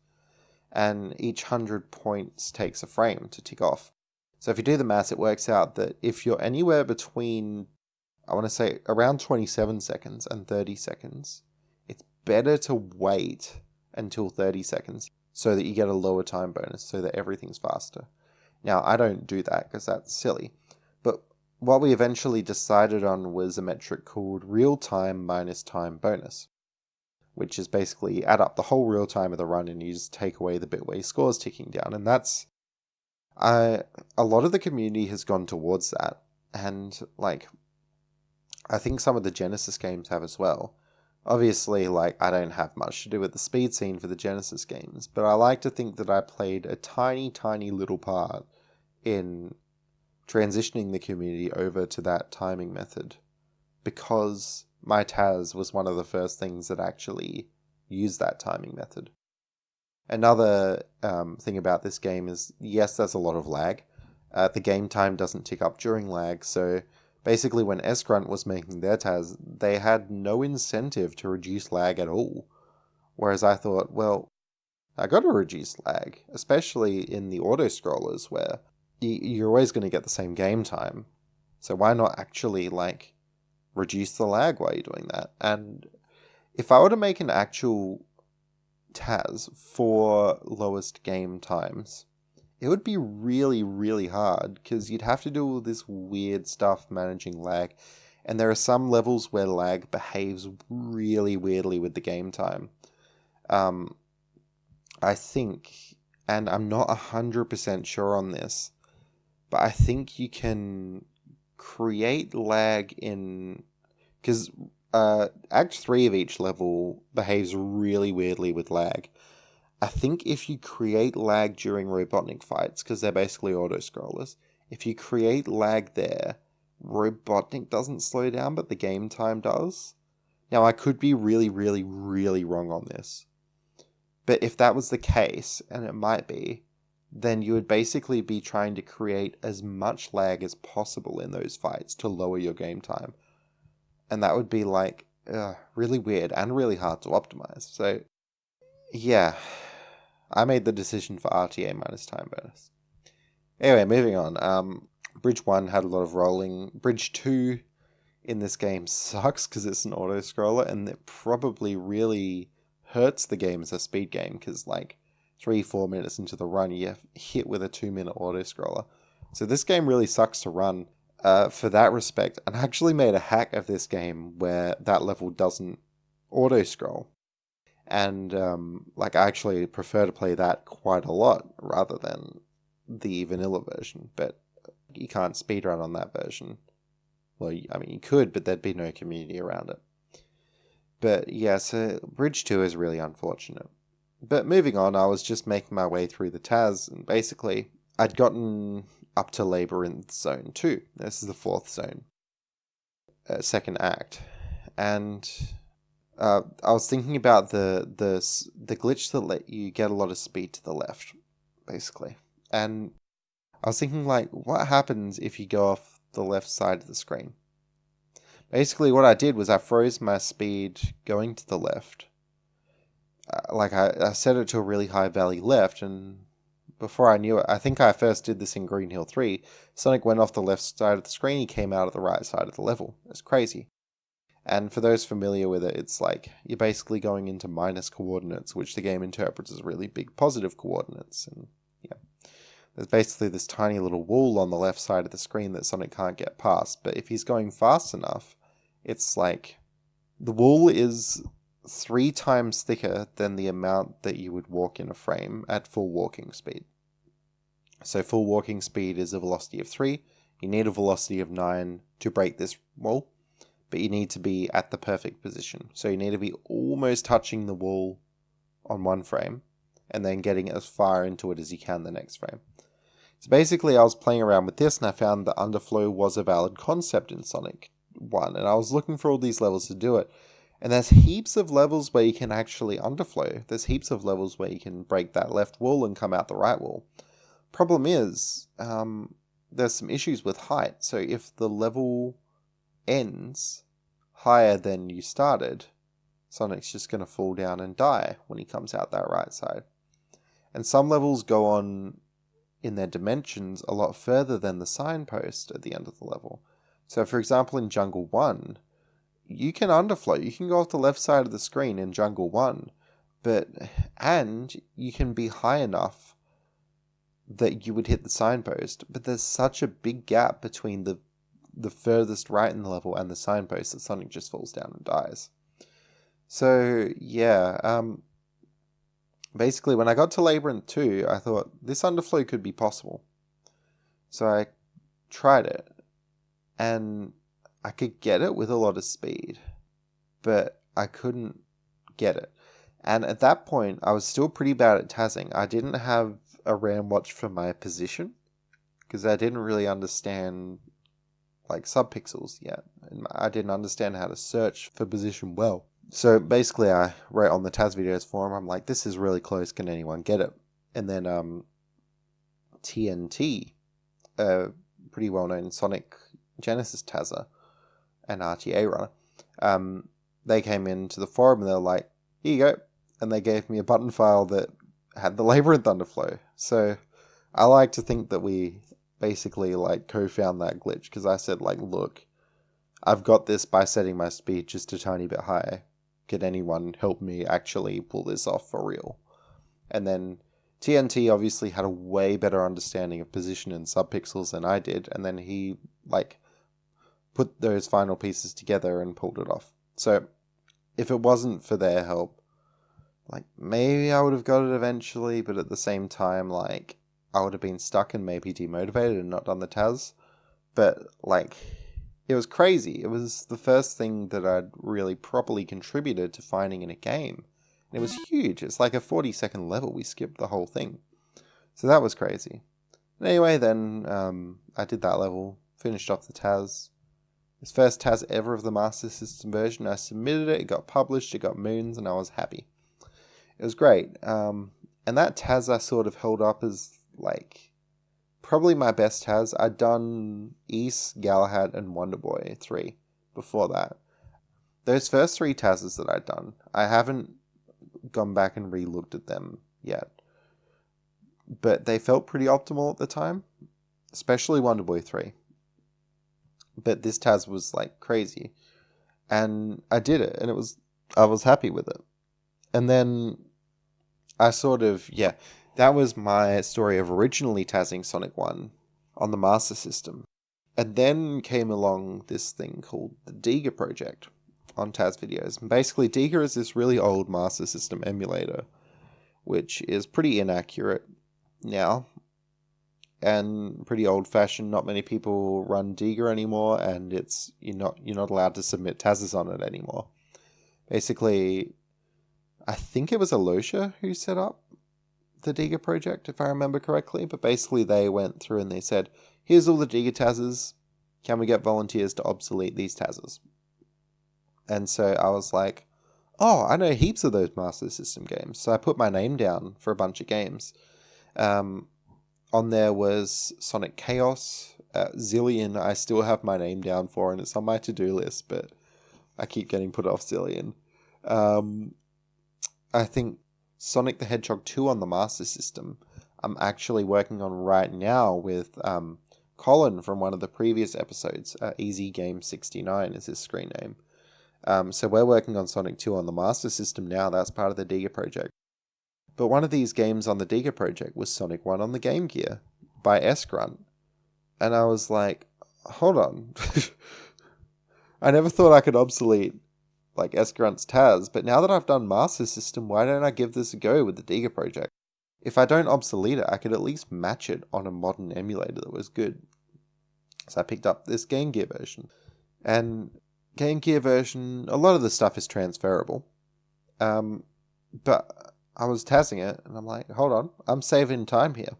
And each 100 points takes a frame to tick off. So if you do the maths, it works out that if you're anywhere between I want to say around 27 seconds and 30 seconds, it's better to wait until 30 seconds so that you get a lower time bonus so that everything's faster. Now, I don't do that because that's silly, but what we eventually decided on was a metric called real time minus time bonus, which is basically add up the whole real time of the run and you just take away the bit where your score's ticking down. And that's, a lot of the community has gone towards that. And like, I think some of the Genesis games have as well. Obviously, like, I don't have much to do with the speed scene for the Genesis games, but I like to think that I played a tiny, tiny little part in transitioning the community over to that timing method, because my TAS was one of the first things that actually used that timing method. Another thing about this game is, yes, there's a lot of lag. The game time doesn't tick up during lag, so basically when S-Grunt was making their TAS, they had no incentive to reduce lag at all. Whereas I thought, well, I got to reduce lag, especially in the auto-scrollers where you're always going to get the same game time. So why not actually, like, reduce the lag while you're doing that? And if I were to make an actual TAS for lowest game times, it would be really, really hard because you'd have to do all this weird stuff managing lag. And there are some levels where lag behaves really weirdly with the game time. I think, and I'm not 100% sure on this, but I think you can create lag in... Because Act 3 of each level behaves really weirdly with lag. I think if you create lag during Robotnik fights, because they're basically auto-scrollers, if you create lag there, Robotnik doesn't slow down, but the game time does. Now, I could be really, really, really wrong on this. But if that was the case, and it might be, then you would basically be trying to create as much lag as possible in those fights to lower your game time. And that would be like really weird and really hard to optimize. So, yeah, I made the decision for RTA minus time bonus. Anyway, moving on. Bridge 1 had a lot of rolling. Bridge 2 in this game sucks because it's an auto-scroller, and it probably really hurts the game as a speed game because, like, 3-4 minutes into the run, you hit with a 2-minute auto-scroller. So this game really sucks to run for that respect. And I actually made a hack of this game where that level doesn't auto-scroll. And, like, I actually prefer to play that quite a lot rather than the vanilla version. But you can't speedrun on that version. Well, I mean, you could, but there'd be no community around it. But yeah, so Bridge 2 is really unfortunate. But moving on, I was just making my way through the TAS, and basically, I'd gotten up to Labyrinth Zone 2. This is the 4th zone. Second act. And I was thinking about the glitch that let you get a lot of speed to the left, basically. And I was thinking, like, what happens if you go off the left side of the screen? Basically, what I did was I froze my speed going to the left. I set it to a really high value left, and before I knew it, I think I first did this in Green Hill 3, Sonic went off the left side of the screen, he came out of the right side of the level. It's crazy. And for those familiar with it, it's like you're basically going into minus coordinates, which the game interprets as really big positive coordinates. And yeah, there's basically this tiny little wall on the left side of the screen that Sonic can't get past. But if he's going fast enough, it's like the wall is 3 times thicker than the amount that you would walk in a frame at full walking speed. So full walking speed is a velocity of 3. You need a velocity of 9 to break this wall, but you need to be at the perfect position. So you need to be almost touching the wall on one frame, and then getting as far into it as you can the next frame. So basically, I was playing around with this, and I found that underflow was a valid concept in Sonic 1, and I was looking for all these levels to do it. And there's heaps of levels where you can actually underflow. There's heaps of levels where you can break that left wall and come out the right wall. Problem is, there's some issues with height. So if the level ends higher than you started, Sonic's just going to fall down and die when he comes out that right side. And some levels go on in their dimensions a lot further than the signpost at the end of the level. So for example, in Jungle 1, you can underflow. You can go off the left side of the screen in Jungle 1, and you can be high enough that you would hit the signpost, but there's such a big gap between the furthest right in the level and the signpost that Sonic just falls down and dies. So, yeah, basically when I got to Labyrinth 2, I thought this underflow could be possible. So I tried it, and I could get it with a lot of speed, but I couldn't get it. And at that point, I was still pretty bad at TASing. I didn't have a RAM watch for my position, because I didn't really understand like subpixels yet. And I didn't understand how to search for position well. So basically I wrote on the TAS videos forum, I'm like, this is really close, can anyone get it? And then TNT, a pretty well-known Sonic Genesis TASer and RTA runner, they came into the forum and they were like, here you go. And they gave me a button file that had the Labyrinth underflow. So I like to think that we basically like co-found that glitch, because I said like, look, I've got this by setting my speed just a tiny bit higher. Can anyone help me actually pull this off for real? And then TNT obviously had a way better understanding of position and subpixels than I did, and then he like put those final pieces together and pulled it off. So if it wasn't for their help, like maybe I would have got it eventually, but at the same time, like I would have been stuck and maybe demotivated and not done the TAS. But like, it was crazy. It was the first thing that I'd really properly contributed to finding in a game. And it was huge. It's like a 40-second level. We skipped the whole thing. So that was crazy. And anyway, then I did that level, finished off the TAS. This first TAS ever of the Master System version. I submitted it, it got published, it got moons, and I was happy. It was great. And that TAS I sort of held up as like probably my best TAS. I'd done East, Galahad, and Wonder Boy 3 before that. Those first 3 TASes that I'd done, I haven't gone back and re-looked at them yet. But they felt pretty optimal at the time, especially Wonder Boy 3. But this TAS was like crazy. And I did it, and I was happy with it. And then I sort of, that was my story of originally TASing Sonic 1 on the Master System. And then came along this thing called the Diga project on TAS videos. And basically, Diga is this really old Master System emulator, which is pretty inaccurate now and pretty old-fashioned. Not many people run Diga anymore, and you're not allowed to submit TASes on it anymore. Basically, I think it was Alocia who set up the Diga project, if I remember correctly, but basically they went through and they said, here's all the Diga TASes, can we get volunteers to obsolete these TASes? And so I was like, oh, I know heaps of those Master System games, so I put my name down for a bunch of games. On there was Sonic Chaos, Zillion I still have my name down for, and it's on my to-do list, but I keep getting put off Zillion. I think Sonic the Hedgehog 2 on the Master System, I'm actually working on right now with Colin from one of the previous episodes. Easy Game 69 is his screen name. So we're working on Sonic 2 on the Master System now. That's part of the Diga project. But one of these games on the Diga project was Sonic 1 on the Game Gear by S-Grunt. And I was like, hold on. I never thought I could obsolete like S-Grunt's TAS, but now that I've done Master System, why don't I give this a go with the Diga project? If I don't obsolete it, I could at least match it on a modern emulator that was good. So I picked up this Game Gear version. And Game Gear version, a lot of the stuff is transferable. But I was TASing it, and I'm like, hold on, I'm saving time here.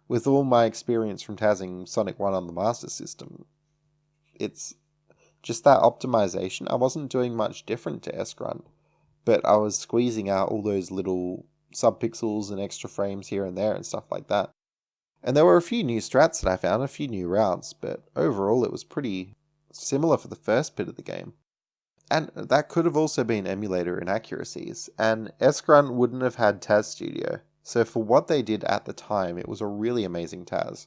With all my experience from TASing Sonic 1 on the Master System, it's just that optimization. I wasn't doing much different to S-Grunt, but I was squeezing out all those little subpixels and extra frames here and there and stuff like that. And there were a few new strats that I found, a few new routes, but overall it was pretty similar for the first bit of the game. And that could have also been emulator inaccuracies, and S-Grunt wouldn't have had TAS Studio. So for what they did at the time, it was a really amazing TAS.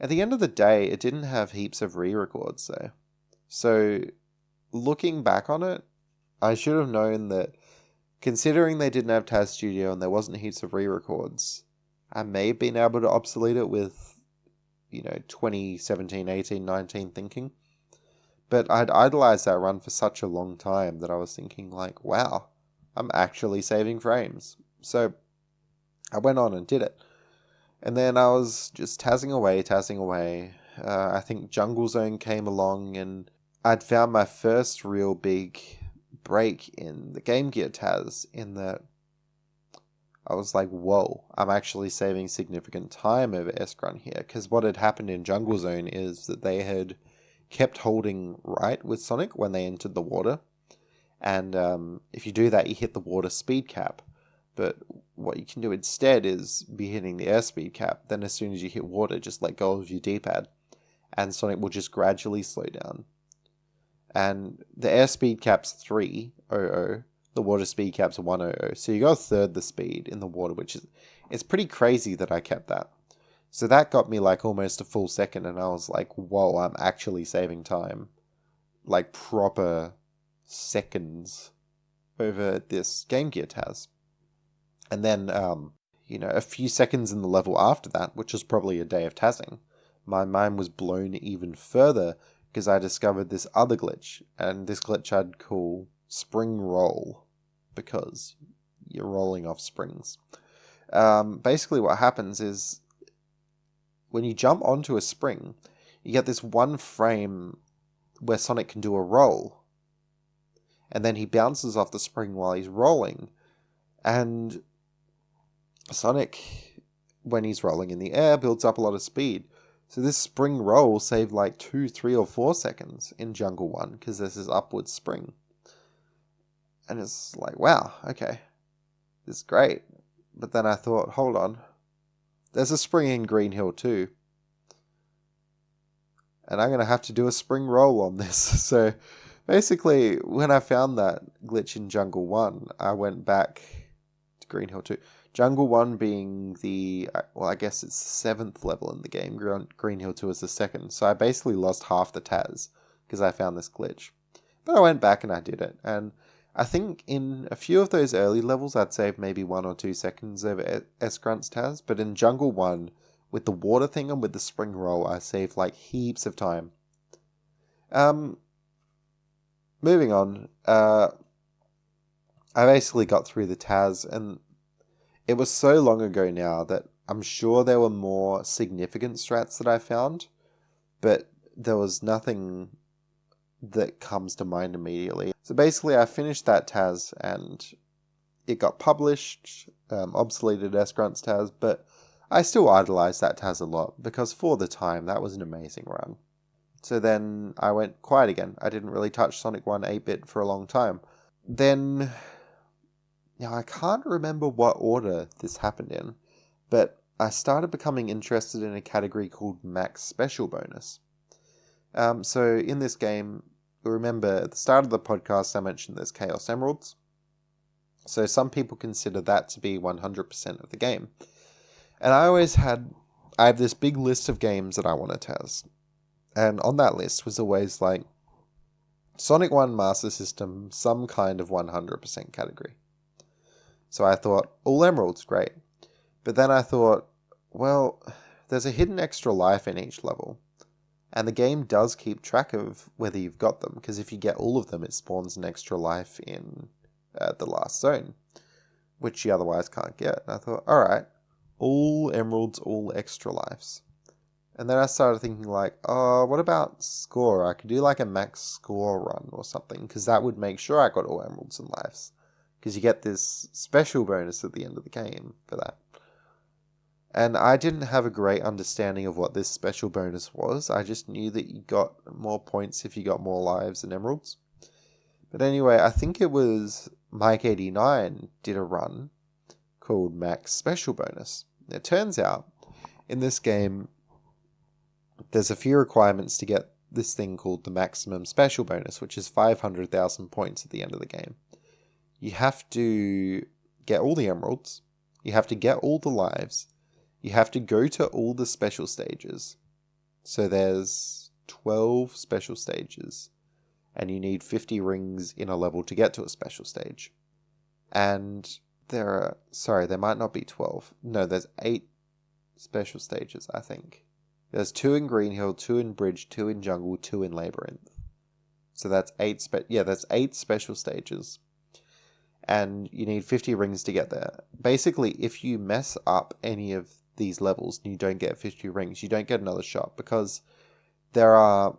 At the end of the day, it didn't have heaps of re-records though. So, looking back on it, I should have known that, considering they didn't have TAS Studio and there wasn't heaps of re-records, I may have been able to obsolete it with, 2017, 18, 19 thinking. But I'd idolized that run for such a long time that I was thinking like, wow, I'm actually saving frames. So I went on and did it. And then I was just TASing away. I think Jungle Zone came along and I'd found my first real big break in the Game Gear TAS, in that I was like, whoa, I'm actually saving significant time over S-Grunt here. Because what had happened in Jungle Zone is that they had kept holding right with Sonic when they entered the water. And if you do that, you hit the water speed cap. But what you can do instead is be hitting the airspeed cap. Then as soon as you hit water, just let go of your D-pad. And Sonic will just gradually slow down. And the airspeed cap's 300. The water speed cap's 100. So you got a third the speed in the water, which is... It's pretty crazy that I kept that. So that got me like almost a full second. And I was like, whoa, I'm actually saving time. Like proper seconds over this Game Gear TAS. And then, a few seconds in the level after that, which was probably a day of TASing, my mind was blown even further because I discovered this other glitch. And this glitch I'd call Spring Roll, because you're rolling off springs. Basically what happens is when you jump onto a spring, you get this one frame where Sonic can do a roll. And then he bounces off the spring while he's rolling. And Sonic, when he's rolling in the air, builds up a lot of speed. So this spring roll saved like 2, 3, or 4 seconds in Jungle 1 because there's this upward spring. And it's like, wow, okay, this is great. But then I thought, hold on, there's a spring in Green Hill too. And I'm going to have to do a spring roll on this. So basically, when I found that glitch in Jungle 1, I went back to Green Hill 2. Jungle 1 being I guess it's the 7th level in the game. Green Hill 2 is the 2nd. So I basically lost half the TAS because I found this glitch. But I went back and I did it. And I think in a few of those early levels, I'd save maybe 1 or 2 seconds over S-Grunt's TAS. But in Jungle 1, with the water thing and with the spring roll, I saved like heaps of time. Moving on. I basically got through the TAS, and it was so long ago now that I'm sure there were more significant strats that I found, but there was nothing that comes to mind immediately. So basically I finished that TAS and it got published, obsoleted S-Grunt's TAS, but I still idolized that TAS a lot because for the time that was an amazing run. So then I went quiet again. I didn't really touch Sonic 1 8-bit for a long time. Then... Now, I can't remember what order this happened in, but I started becoming interested in a category called Max Special Bonus. So in this game, remember at the start of the podcast I mentioned there's Chaos Emeralds. So some people consider that to be 100% of the game. And I have this big list of games that I want to test. And on that list was always like Sonic 1 Master System, some kind of 100% category. So I thought, all emeralds, great. But then I thought, well, there's a hidden extra life in each level. And the game does keep track of whether you've got them, because if you get all of them, it spawns an extra life in the last zone, which you otherwise can't get. And I thought, alright, all emeralds, all extra lives. And then I started thinking like, oh, what about score? I could do like a max score run or something, because that would make sure I got all emeralds and lives. Because you get this special bonus at the end of the game for that. And I didn't have a great understanding of what this special bonus was. I just knew that you got more points if you got more lives and emeralds. But anyway, I think it was Mike89 did a run called Max Special Bonus. It turns out, in this game, there's a few requirements to get this thing called the Maximum Special Bonus, which is 500,000 points at the end of the game. You have to get all the emeralds, you have to get all the lives, you have to go to all the special stages, So there's 12 special stages, and you need 50 rings in a level to get to a special stage. And there might not be 12. No, there's 8 special stages, I think. There's 2 in Green Hill, 2 in Bridge, 2 in Jungle, 2 in Labyrinth. So that's 8 that's 8 special stages. And you need 50 rings to get there. Basically, if you mess up any of these levels and you don't get 50 rings, you don't get another shot, because there are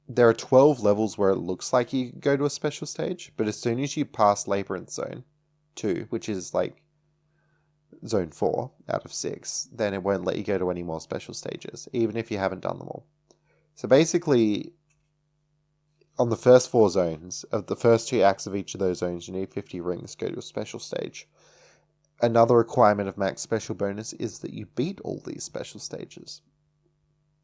12 levels where it looks like you go to a special stage, but as soon as you pass Labyrinth Zone 2, which is like Zone 4 out of 6, then it won't let you go to any more special stages, even if you haven't done them all. So basically, on the first 4 zones, of the first 2 acts of each of those zones, you need 50 rings to go to a special stage. Another requirement of max special bonus is that you beat all these special stages.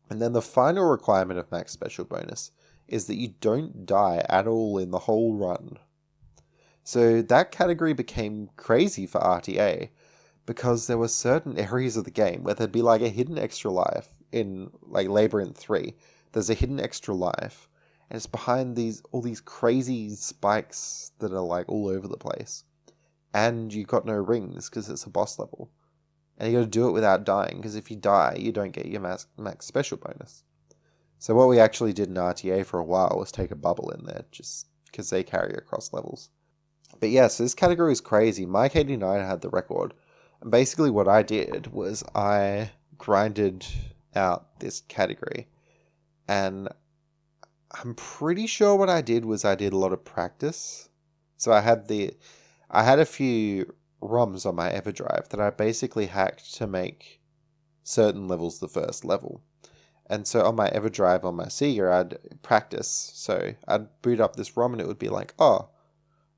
And then the final requirement of max special bonus is that you don't die at all in the whole run. So that category became crazy for RTA, because there were certain areas of the game where there'd be like a hidden extra life. In like Labyrinth 3, there's a hidden extra life, and it's behind all these crazy spikes that are like all over the place. And you got no rings because it's a boss level. And you got to do it without dying, because if you die, you don't get your max special bonus. So what we actually did in RTA for a while was take a bubble in there, just because they carry across levels. But yeah, so this category is crazy. Mike89 had the record. And basically what I did was I grinded out this category. And I'm pretty sure what I did was I did a lot of practice. So I had a few ROMs on my EverDrive that I basically hacked to make certain levels the first level. And so on my EverDrive on my Sega, I'd practice. So I'd boot up this ROM and it would be like,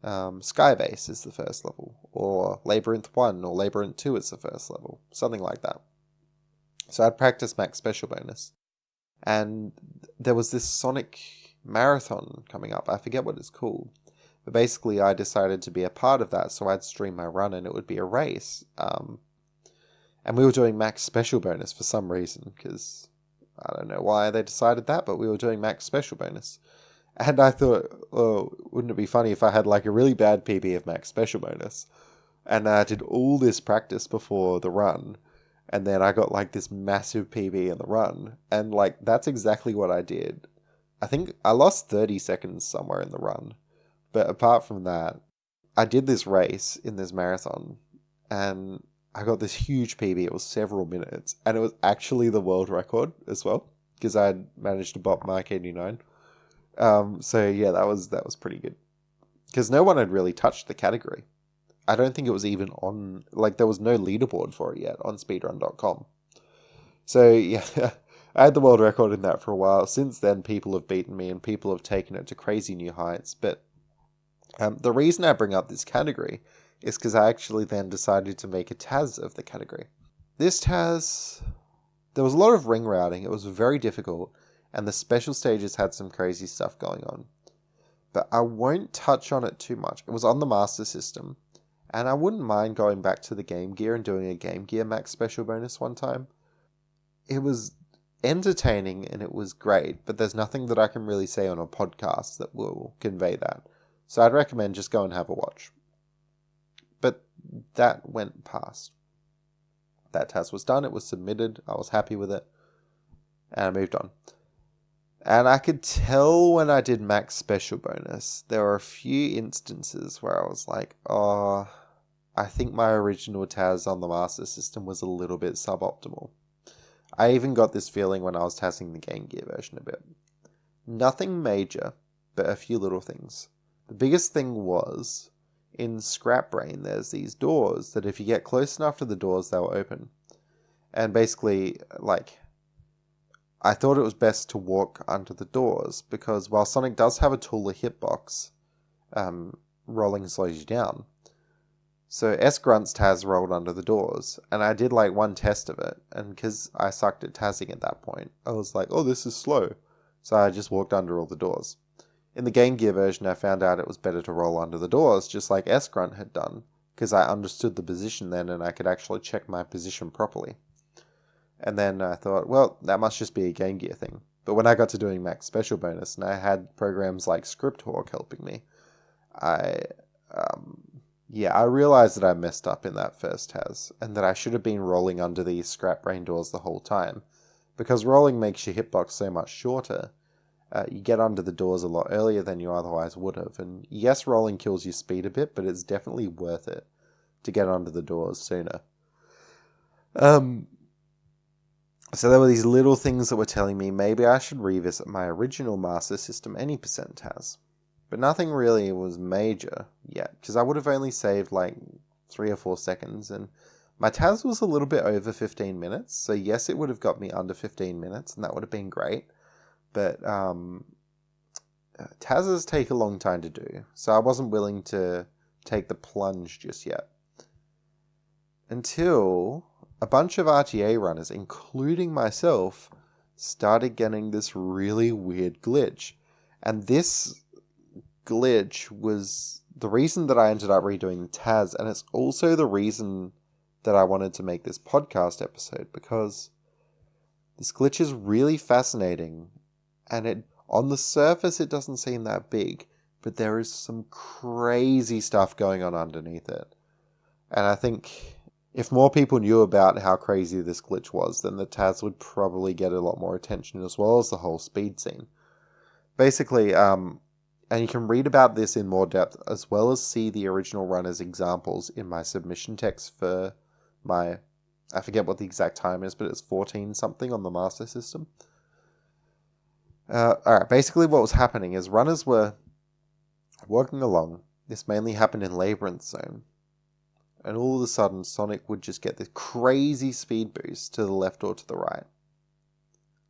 Skybase is the first level, or Labyrinth 1 or Labyrinth 2 is the first level, something like that. So I'd practice max special bonus. And there was this Sonic marathon coming up. I forget what it's called. But basically, I decided to be a part of that, so I'd stream my run, and it would be a race. And we were doing max special bonus for some reason, because I don't know why they decided that, but we were doing max special bonus. And I thought, wouldn't it be funny if I had like a really bad PB of max special bonus? And I did all this practice before the run, and then I got like this massive PB in the run, and like that's exactly what I did. I think I lost 30 seconds somewhere in the run. But apart from that, I did this race in this marathon, and I got this huge PB. It was several minutes, and it was actually the world record as well, because I had managed to bop Mike 89. So yeah, that was pretty good, because no one had really touched the category. I don't think it was even on, like, there was no leaderboard for it yet on speedrun.com. So yeah, I had the world record in that for a while. Since then, people have beaten me, and people have taken it to crazy new heights, but the reason I bring up this category is because I actually then decided to make a TAS of the category. This TAS, there was a lot of ring routing. It was very difficult, and the special stages had some crazy stuff going on. But I won't touch on it too much. It was on the Master System, and I wouldn't mind going back to the Game Gear and doing a Game Gear max special bonus one time. It was entertaining and it was great, but there's nothing that I can really say on a podcast that will convey that. So I'd recommend just go and have a watch. But that went past. That task was done. It was submitted. I was happy with it. And I moved on. And I could tell when I did max special bonus, there were a few instances where I was like, I think my original TAS on the Master System was a little bit suboptimal. I even got this feeling when I was TASing the Game Gear version a bit. Nothing major, but a few little things. The biggest thing was, in Scrap Brain, there's these doors that if you get close enough to the doors, they'll open. And basically, like, I thought it was best to walk under the doors, because while Sonic does have a taller hitbox, rolling slows you down. So S-Grunt's TAS rolled under the doors, and I did like one test of it, and because I sucked at TASing at that point, I was like, this is slow. So I just walked under all the doors. In the Game Gear version, I found out it was better to roll under the doors, just like S-Grunt had done, because I understood the position then and I could actually check my position properly. And then I thought, well, that must just be a Game Gear thing. But when I got to doing Max Special Bonus and I had programs like Scripthawk helping me, I realized that I messed up in that first TAS and that I should have been rolling under these scrap brain doors the whole time. Because rolling makes your hitbox so much shorter, you get under the doors a lot earlier than you otherwise would have. And yes, rolling kills your speed a bit, but it's definitely worth it to get under the doors sooner. So there were these little things that were telling me maybe I should revisit my original Master System any percent TAS. But nothing really was major yet, because I would have only saved like 3 or 4 seconds, and my TAS was a little bit over 15 minutes, so yes, it would have got me under 15 minutes, and that would have been great. But TASes take a long time to do, so I wasn't willing to take the plunge just yet. Until a bunch of RTA runners, including myself, started getting this really weird glitch. And this glitch was the reason that I ended up redoing the TAS, and it's also the reason that I wanted to make this podcast episode, because this glitch is really fascinating, and on the surface it doesn't seem that big, but there is some crazy stuff going on underneath it. And I think if more people knew about how crazy this glitch was, then the TAS would probably get a lot more attention, as well as the whole speed scene. Basically, and you can read about this in more depth, as well as see the original runners' examples in my submission text for my, I forget what the exact time is, but it's 14 something on the Master System. Alright, basically what was happening is runners were working along. This mainly happened in Labyrinth Zone. And all of a sudden, Sonic would just get this crazy speed boost to the left or to the right.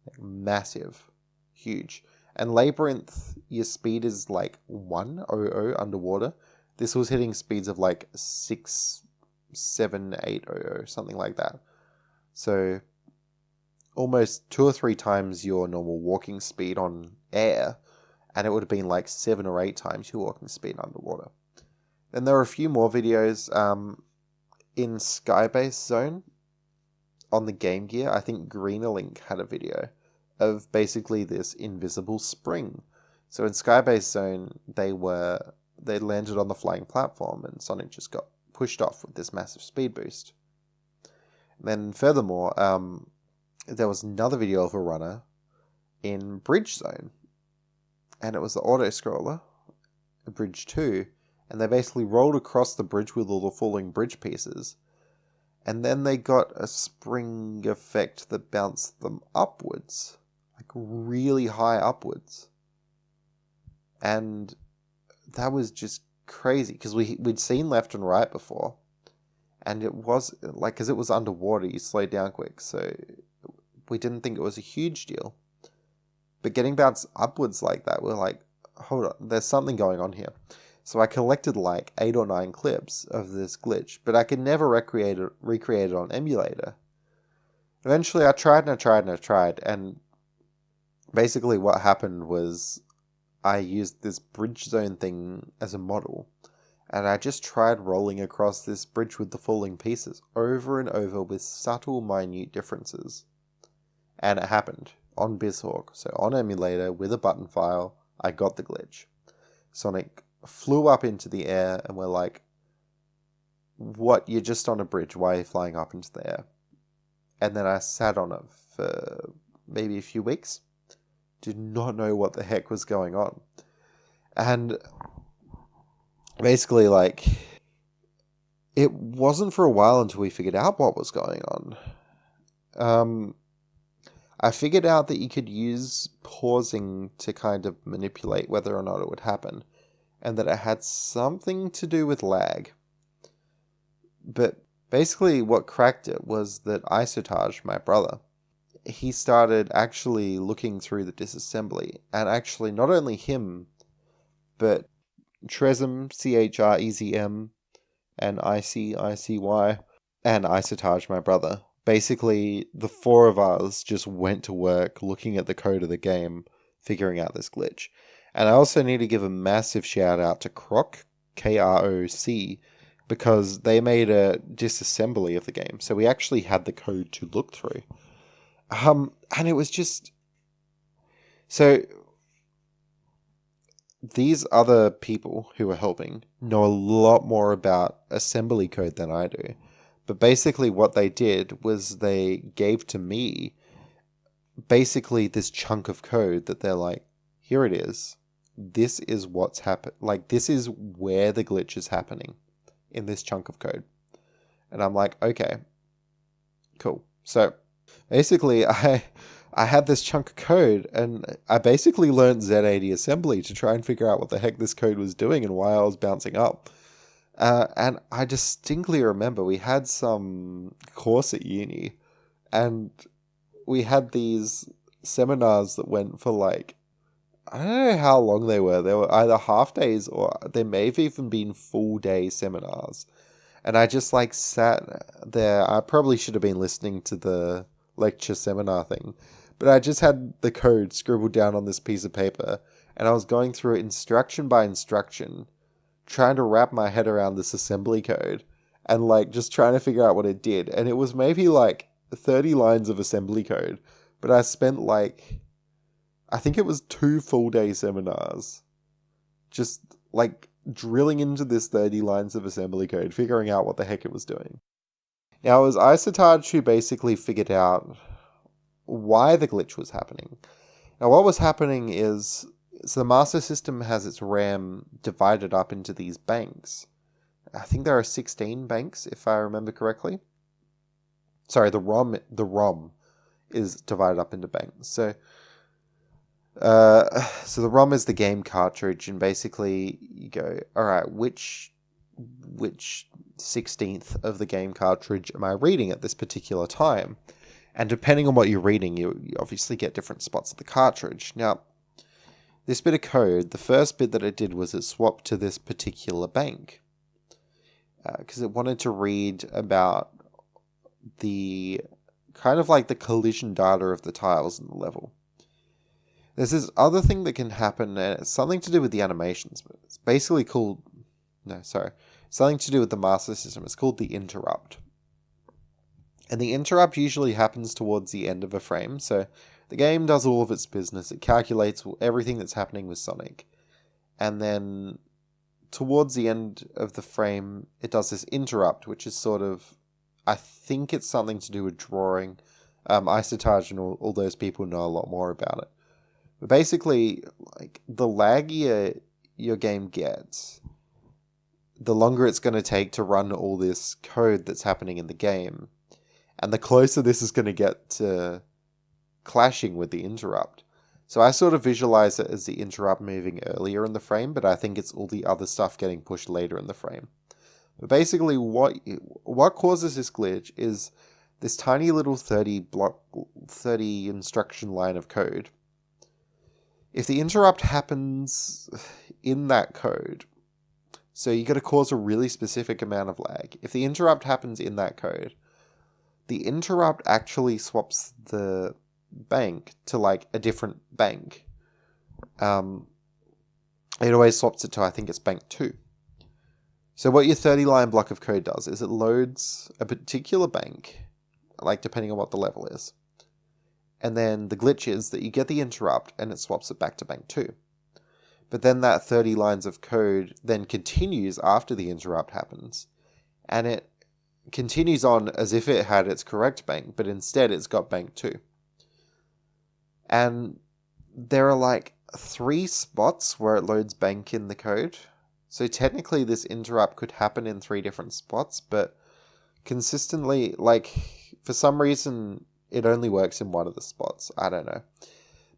Like, massive. Huge. And Labyrinth, your speed is like 100 underwater. This was hitting speeds of like 6, 7, 800, something like that. So, almost 2 or 3 times your normal walking speed on air. And it would have been like 7 or 8 times your walking speed underwater. Then there are a few more videos in Skybase Zone on the Game Gear. I think Greenerlink had a video of basically this invisible spring. So in Skybase Zone, they landed on the flying platform, and Sonic just got pushed off with this massive speed boost. And then furthermore, there was another video of a runner in Bridge Zone, and it was the auto-scroller, Bridge 2, and they basically rolled across the bridge with all the falling bridge pieces. And then they got a spring effect that bounced them upwards. Like really high upwards. And that was just crazy. Because we'd seen left and right before. And it was, like, because it was underwater, you slowed down quick. So we didn't think it was a huge deal. But getting bounced upwards like that, we're like, hold on, there's something going on here. So I collected like 8 or 9 clips of this glitch, but I could never recreate it on emulator. Eventually I tried, and basically what happened was I used this bridge zone thing as a model, and I just tried rolling across this bridge with the falling pieces over and over with subtle, minute differences. And it happened on BizHawk, so on emulator with a button file, I got the glitch. Sonic flew up into the air, and we're like, what, you're just on a bridge, why are you flying up into the air? And then I sat on it for maybe a few weeks, did not know what the heck was going on. And basically, like, it wasn't for a while until we figured out what was going on. I figured out that you could use pausing to kind of manipulate whether or not it would happen, and that it had something to do with lag. But basically what cracked it was that Isotage, my brother, he started actually looking through the disassembly, and actually not only him, but Trezm, CHREZM, and ICY, and Isotage, my brother. Basically, the 4 of us just went to work looking at the code of the game, figuring out this glitch. And I also need to give a massive shout out to Kroc, KROC, because they made a disassembly of the game. So we actually had the code to look through. And it was just... So, these other people who were helping know a lot more about assembly code than I do. But basically what they did was they gave to me basically this chunk of code that they're like, here it is. This is what's happened. Like, this is where the glitch is happening in this chunk of code. And I'm like, okay, cool. So basically I had this chunk of code and I basically learned Z80 assembly to try and figure out what the heck this code was doing and why I was bouncing up. And I distinctly remember we had some course at uni and we had these seminars that went for like, I don't know how long they were. They were either half days or there may have even been full day seminars. And I just like sat there. I probably should have been listening to the lecture seminar thing, but I just had the code scribbled down on this piece of paper and I was going through it instruction by instruction, trying to wrap my head around this assembly code and like just trying to figure out what it did. And it was maybe like 30 lines of assembly code, but I spent like, I think it was 2 full day seminars just like drilling into this 30 lines of assembly code, figuring out what the heck it was doing. Now, it was Isotage who basically figured out why the glitch was happening. Now, what was happening is, so the master system has its RAM divided up into these banks. I think there are 16 banks, if I remember correctly. Sorry, the ROM is divided up into banks. So the ROM is the game cartridge, and basically you go, all right, which 16th of the game cartridge am I reading at this particular time? And depending on what you're reading, you obviously get different spots of the cartridge. Now, this bit of code, the first bit that it did was it swapped to this particular bank because it wanted to read about the kind of like the collision data of the tiles in the level. There's this other thing that can happen, and it's something to do with the animations, but it's basically called... something to do with the master system. It's called the interrupt. And the interrupt usually happens towards the end of a frame, so the game does all of its business. It calculates everything that's happening with Sonic. And then towards the end of the frame, it does this interrupt, which is sort of... I think it's something to do with drawing. Isotage and all those people know a lot more about it. But basically, like, the laggier your game gets, the longer it's going to take to run all this code that's happening in the game. And the closer this is going to get to clashing with the interrupt. So I sort of visualize it as the interrupt moving earlier in the frame, but I think it's all the other stuff getting pushed later in the frame. But basically, what causes this glitch is this tiny little 30 instruction line of code. If the interrupt happens in that code, so you got to cause a really specific amount of lag. If the interrupt happens in that code, the interrupt actually swaps the bank to like a different bank. It always swaps it to, I think it's bank 2. So what your 30-line block of code does is it loads a particular bank, like depending on what the level is. And then the glitch is that you get the interrupt and it swaps it back to bank 2. But then that 30 lines of code then continues after the interrupt happens. And it continues on as if it had its correct bank, but instead it's got bank 2. And there are like 3 spots where it loads bank in the code. So technically this interrupt could happen in 3 different spots, but consistently, like, for some reason, it only works in one of the spots. I don't know.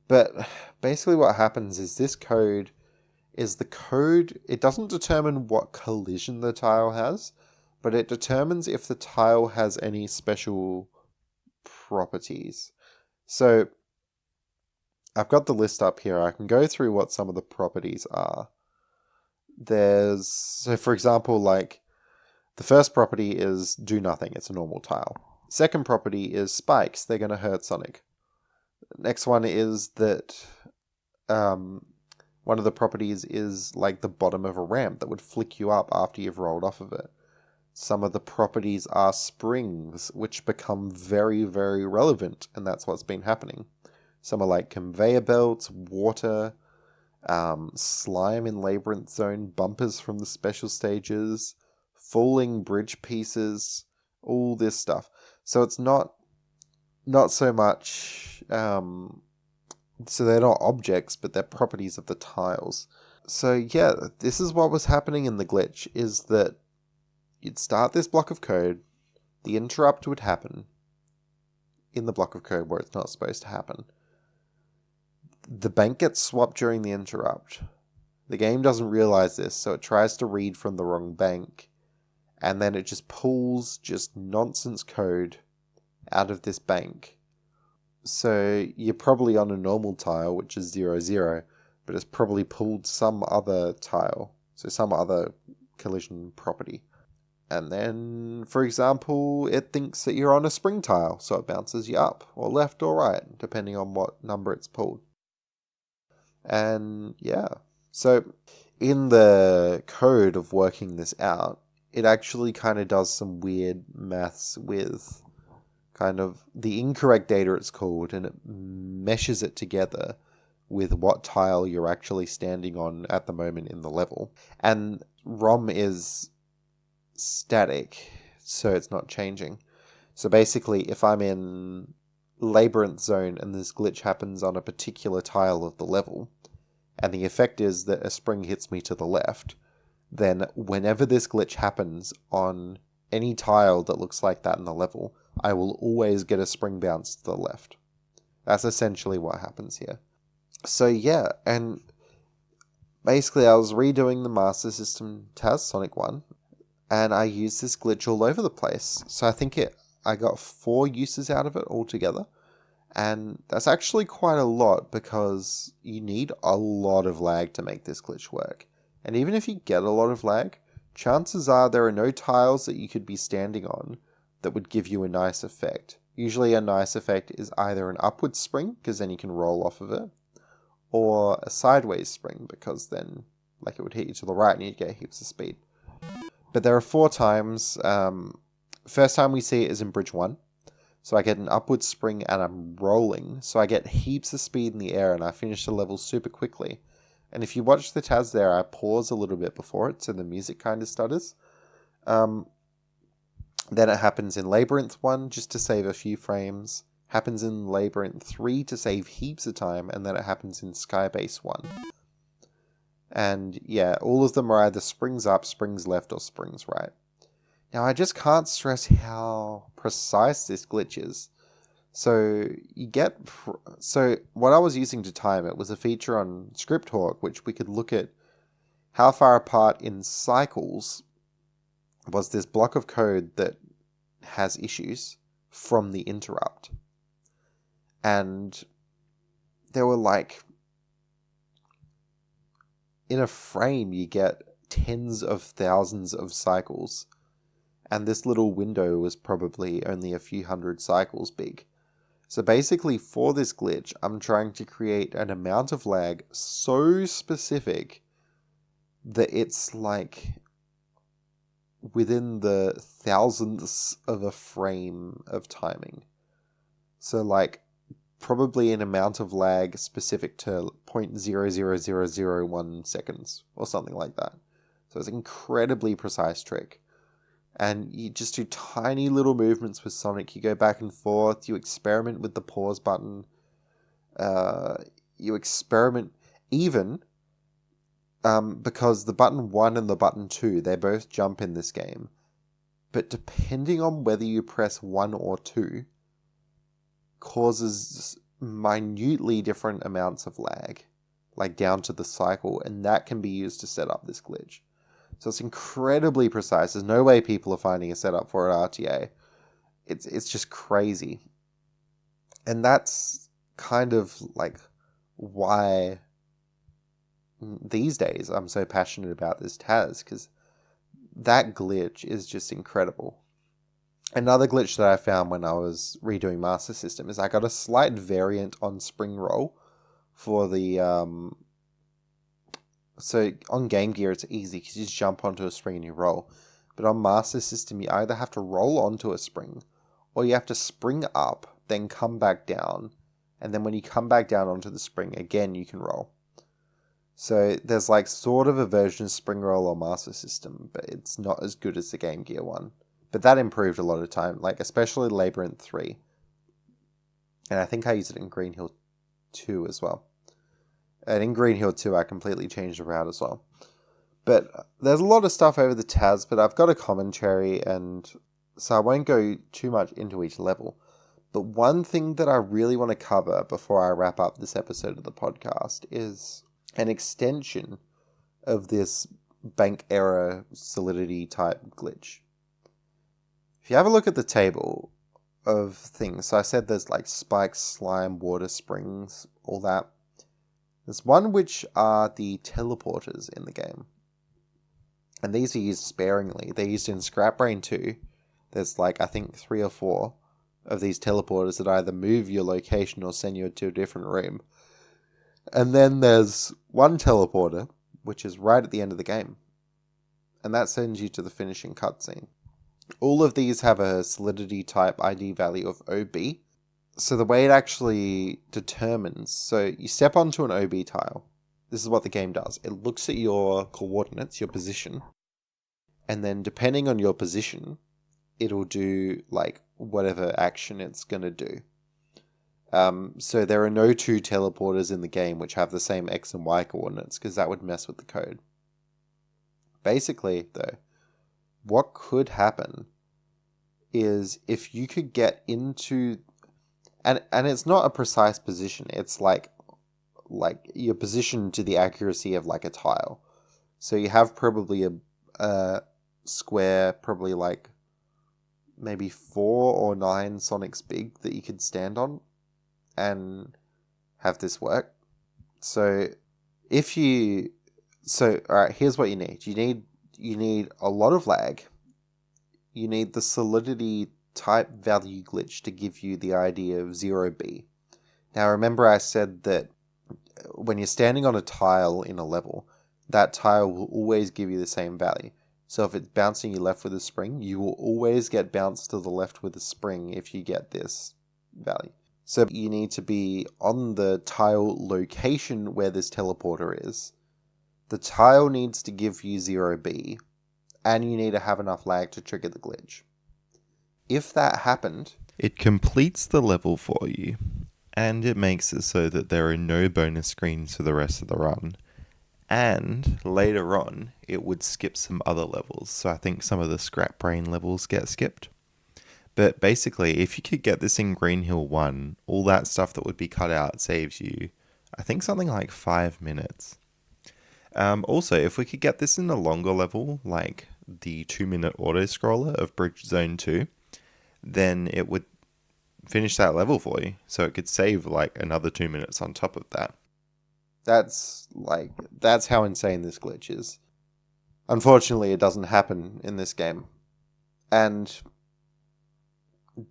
But basically what happens is this code is the code, it doesn't determine what collision the tile has, but it determines if the tile has any special properties. So I've got the list up here. I can go through what some of the properties are. So for example, like, the first property is do nothing. It's a normal tile. Second property is spikes. They're going to hurt Sonic. Next one is that one of the properties is like the bottom of a ramp that would flick you up after you've rolled off of it. Some of the properties are springs, which become very, very relevant, and that's what's been happening. Some are like conveyor belts, water, slime in Labyrinth Zone, bumpers from the special stages, falling bridge pieces, all this stuff. So it's not so much... so they're not objects, but they're properties of the tiles. So yeah, this is what was happening in the glitch, is that you'd start this block of code, the interrupt would happen in the block of code where it's not supposed to happen. The bank gets swapped during the interrupt. The game doesn't realize this, so it tries to read from the wrong bank, and then it just pulls just nonsense code out of this bank. So you're probably on a normal tile, which is 0, 0, but it's probably pulled some other tile, so some other collision property. And then, for example, it thinks that you're on a spring tile, so it bounces you up, or left or right, depending on what number it's pulled. And yeah, so in the code of working this out, it actually kind of does some weird maths with kind of the incorrect data it's called, and it meshes it together with what tile you're actually standing on at the moment in the level. And ROM is static, so it's not changing. So basically, if I'm in Labyrinth Zone and this glitch happens on a particular tile of the level, and the effect is that a spring hits me to the left, then whenever this glitch happens on any tile that looks like that in the level, I will always get a spring bounce to the left. That's essentially what happens here. So yeah, and basically I was redoing the Master System TAS Sonic 1, and I used this glitch all over the place. So I think I got 4 uses out of it altogether. And that's actually quite a lot, because you need a lot of lag to make this glitch work. And even if you get a lot of lag, chances are there are no tiles that you could be standing on that would give you a nice effect. Usually a nice effect is either an upward spring, because then you can roll off of it, or a sideways spring, because then it would hit you to the right and you'd get heaps of speed. But there are 4 times. First time we see it is in Bridge 1. So I get an upward spring and I'm rolling. So I get heaps of speed in the air and I finish the level super quickly. And if you watch the TAS there, I pause a little bit before it, so the music kind of stutters. Then it happens in Labyrinth 1 just to save a few frames. Happens in Labyrinth 3 to save heaps of time. And then it happens in Skybase 1. And yeah, all of them are either springs up, springs left, or springs right. Now, I just can't stress how precise this glitch is. So what I was using to time it was a feature on ScriptHawk, which we could look at how far apart in cycles was this block of code that has issues from the interrupt. And there were in a frame you get tens of thousands of cycles. And this little window was probably only a few hundred cycles big. So basically, for this glitch, I'm trying to create an amount of lag so specific that it's within the thousandths of a frame of timing. So probably an amount of lag specific to 0.00001 seconds or something like that. So it's an incredibly precise trick. And you just do tiny little movements with Sonic. You go back and forth. You experiment with the pause button. You experiment even because the button 1 and the button 2, they both jump in this game. But depending on whether you press 1 or 2, causes minutely different amounts of lag, down to the cycle. And that can be used to set up this glitch. So it's incredibly precise. There's no way people are finding a setup for an RTA. It's just crazy. And that's kind of why these days I'm so passionate about this TAS, because that glitch is just incredible. Another glitch that I found when I was redoing Master System is I got a slight variant on Spring Roll for the... So on Game Gear, it's easy because you just jump onto a spring and you roll. But on Master System, you either have to roll onto a spring, or you have to spring up, then come back down. And then when you come back down onto the spring, again, you can roll. So there's like sort of a version of spring roll on Master System, but it's not as good as the Game Gear one. But that improved a lot of time, like especially Labyrinth 3. And I think I used it in Green Hill 2 as well. And in Green Hill 2, I completely changed the route as well. But there's a lot of stuff over the TAS, but I've got a commentary, and so I won't go too much into each level. But one thing that I really want to cover before I wrap up this episode of the podcast is an extension of this bank error solidity type glitch. If you have a look at the table of things, so I said there's like spikes, slime, water, springs, all that. There's one which are the teleporters in the game. And these are used sparingly. They're used in Scrap Brain 2. There's like, I think 3 or 4 of these teleporters that either move your location or send you to a different room. And then there's one teleporter, which is right at the end of the game. And that sends you to the finishing cutscene. All of these have a solidity type ID value of OB. So the way it actually determines, so you step onto an OB tile. This is what the game does. It looks at your coordinates, your position. And then depending on your position, it'll do like whatever action it's going to do. So there are no 2 teleporters in the game which have the same X and Y coordinates, because that would mess with the code. Basically, though, what could happen is if you could get into... And it's not a precise position. It's like your position to the accuracy of like a tile. So you have probably a square, probably like maybe 4 or 9 Sonics big that you could stand on and have this work. So alright, here's what you need. You need a lot of lag. You need the solidity type value glitch to give you the idea of 0B. Now remember I said that when you're standing on a tile in a level, that tile will always give you the same value. So if it's bouncing you left with a spring, you will always get bounced to the left with a spring if you get this value. So you need to be on the tile location where this teleporter is. The tile needs to give you 0B, and you need to have enough lag to trigger the glitch. If that happened, it completes the level for you, and it makes it so that there are no bonus screens for the rest of the run. And later on, it would skip some other levels. So I think some of the Scrap Brain levels get skipped. But basically, if you could get this in Green Hill 1, all that stuff that would be cut out saves you, I think, something like 5 minutes. Also, if we could get this in a longer level, like the 2-minute auto-scroller of Bridge Zone 2, then it would finish that level for you. So it could save like another 2 minutes on top of that. That's how insane this glitch is. Unfortunately, it doesn't happen in this game.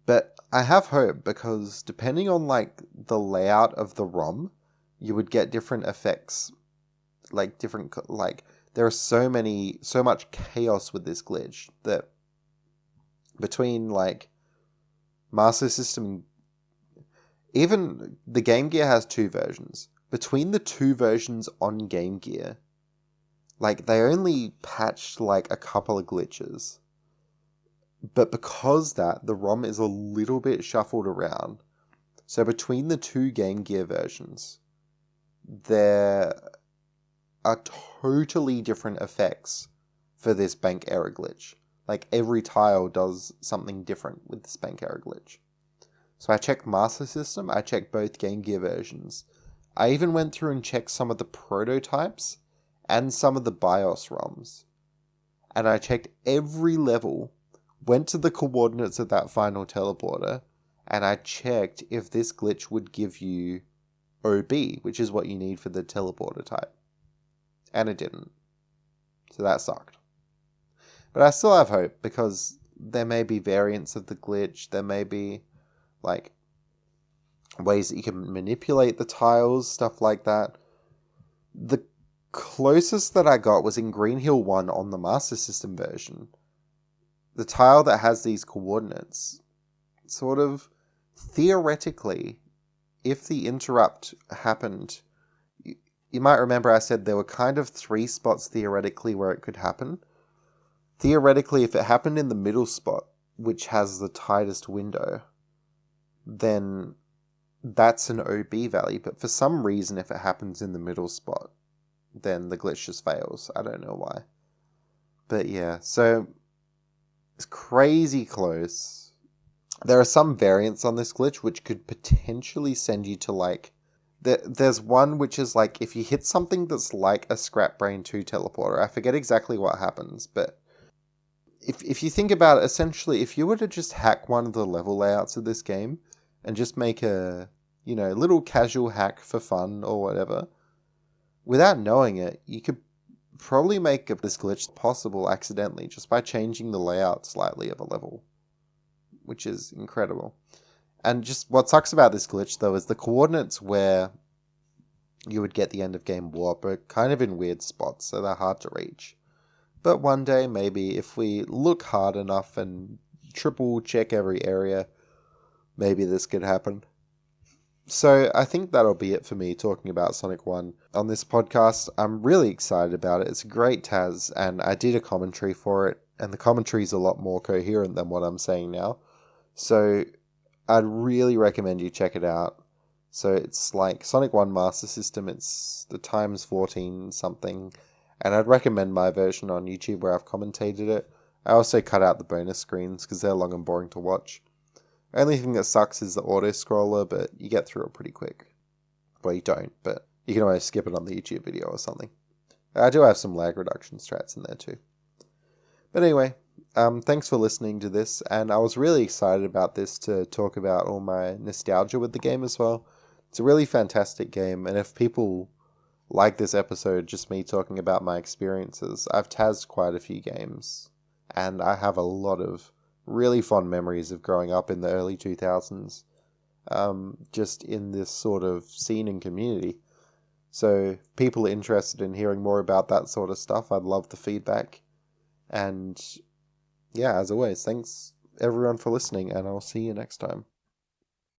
But I have hope, because depending on like the layout of the ROM, you would get different effects. There are so much chaos with this glitch that between like Master System, even the Game Gear has 2 versions. Between the 2 versions on Game Gear, like they only patched like a couple of glitches. But because the ROM is a little bit shuffled around. So between the 2 Game Gear versions, there are totally different effects for this bank error glitch. Like every tile does something different with this bank error glitch. So I checked Master System, I checked both Game Gear versions. I even went through and checked some of the prototypes and some of the BIOS ROMs. And I checked every level, went to the coordinates of that final teleporter, and I checked if this glitch would give you OB, which is what you need for the teleporter type. And it didn't. So that sucked. But I still have hope, because there may be variants of the glitch, there may be like ways that you can manipulate the tiles, stuff like that. The closest that I got was in Green Hill 1 on the Master System version. the tile that has these coordinates, sort of theoretically, if the interrupt happened, you might remember I said there were kind of 3 spots theoretically where it could happen. Theoretically, if it happened in the middle spot, which has the tightest window, then that's an OB value. But for some reason, if it happens in the middle spot, then the glitch just fails. I don't know why. But yeah, so it's crazy close. There are some variants on this glitch which could potentially send you to like... There's one which is like, if you hit something that's like a Scrap Brain 2 teleporter, I forget exactly what happens, but if you think about it, essentially, if you were to just hack one of the level layouts of this game and just make a, little casual hack for fun or whatever, without knowing it, you could probably make this glitch possible accidentally just by changing the layout slightly of a level, which is incredible. And just what sucks about this glitch, though, is the coordinates where you would get the end of game warp are kind of in weird spots, so they're hard to reach. But one day, maybe, if we look hard enough and triple check every area, maybe this could happen. So I think that'll be it for me talking about Sonic 1 on this podcast. I'm really excited about it. It's a great TAS, and I did a commentary for it, and the commentary is a lot more coherent than what I'm saying now. So I'd really recommend you check it out. So it's like Sonic 1 Master System, it's the times 14 something, and I'd recommend my version on YouTube where I've commentated it. I also cut out the bonus screens because they're long and boring to watch. Only thing that sucks is the auto-scroller, but you get through it pretty quick. Well, you don't, but you can always skip it on the YouTube video or something. I do have some lag reduction strats in there too. But anyway, thanks for listening to this, and I was really excited about this to talk about all my nostalgia with the game as well. It's a really fantastic game, and if people like this episode, just me talking about my experiences, I've TASed quite a few games, and I have a lot of really fond memories of growing up in the early 2000s, just in this sort of scene and community. So if people are interested in hearing more about that sort of stuff, I'd love the feedback. And yeah, as always, thanks everyone for listening, and I'll see you next time.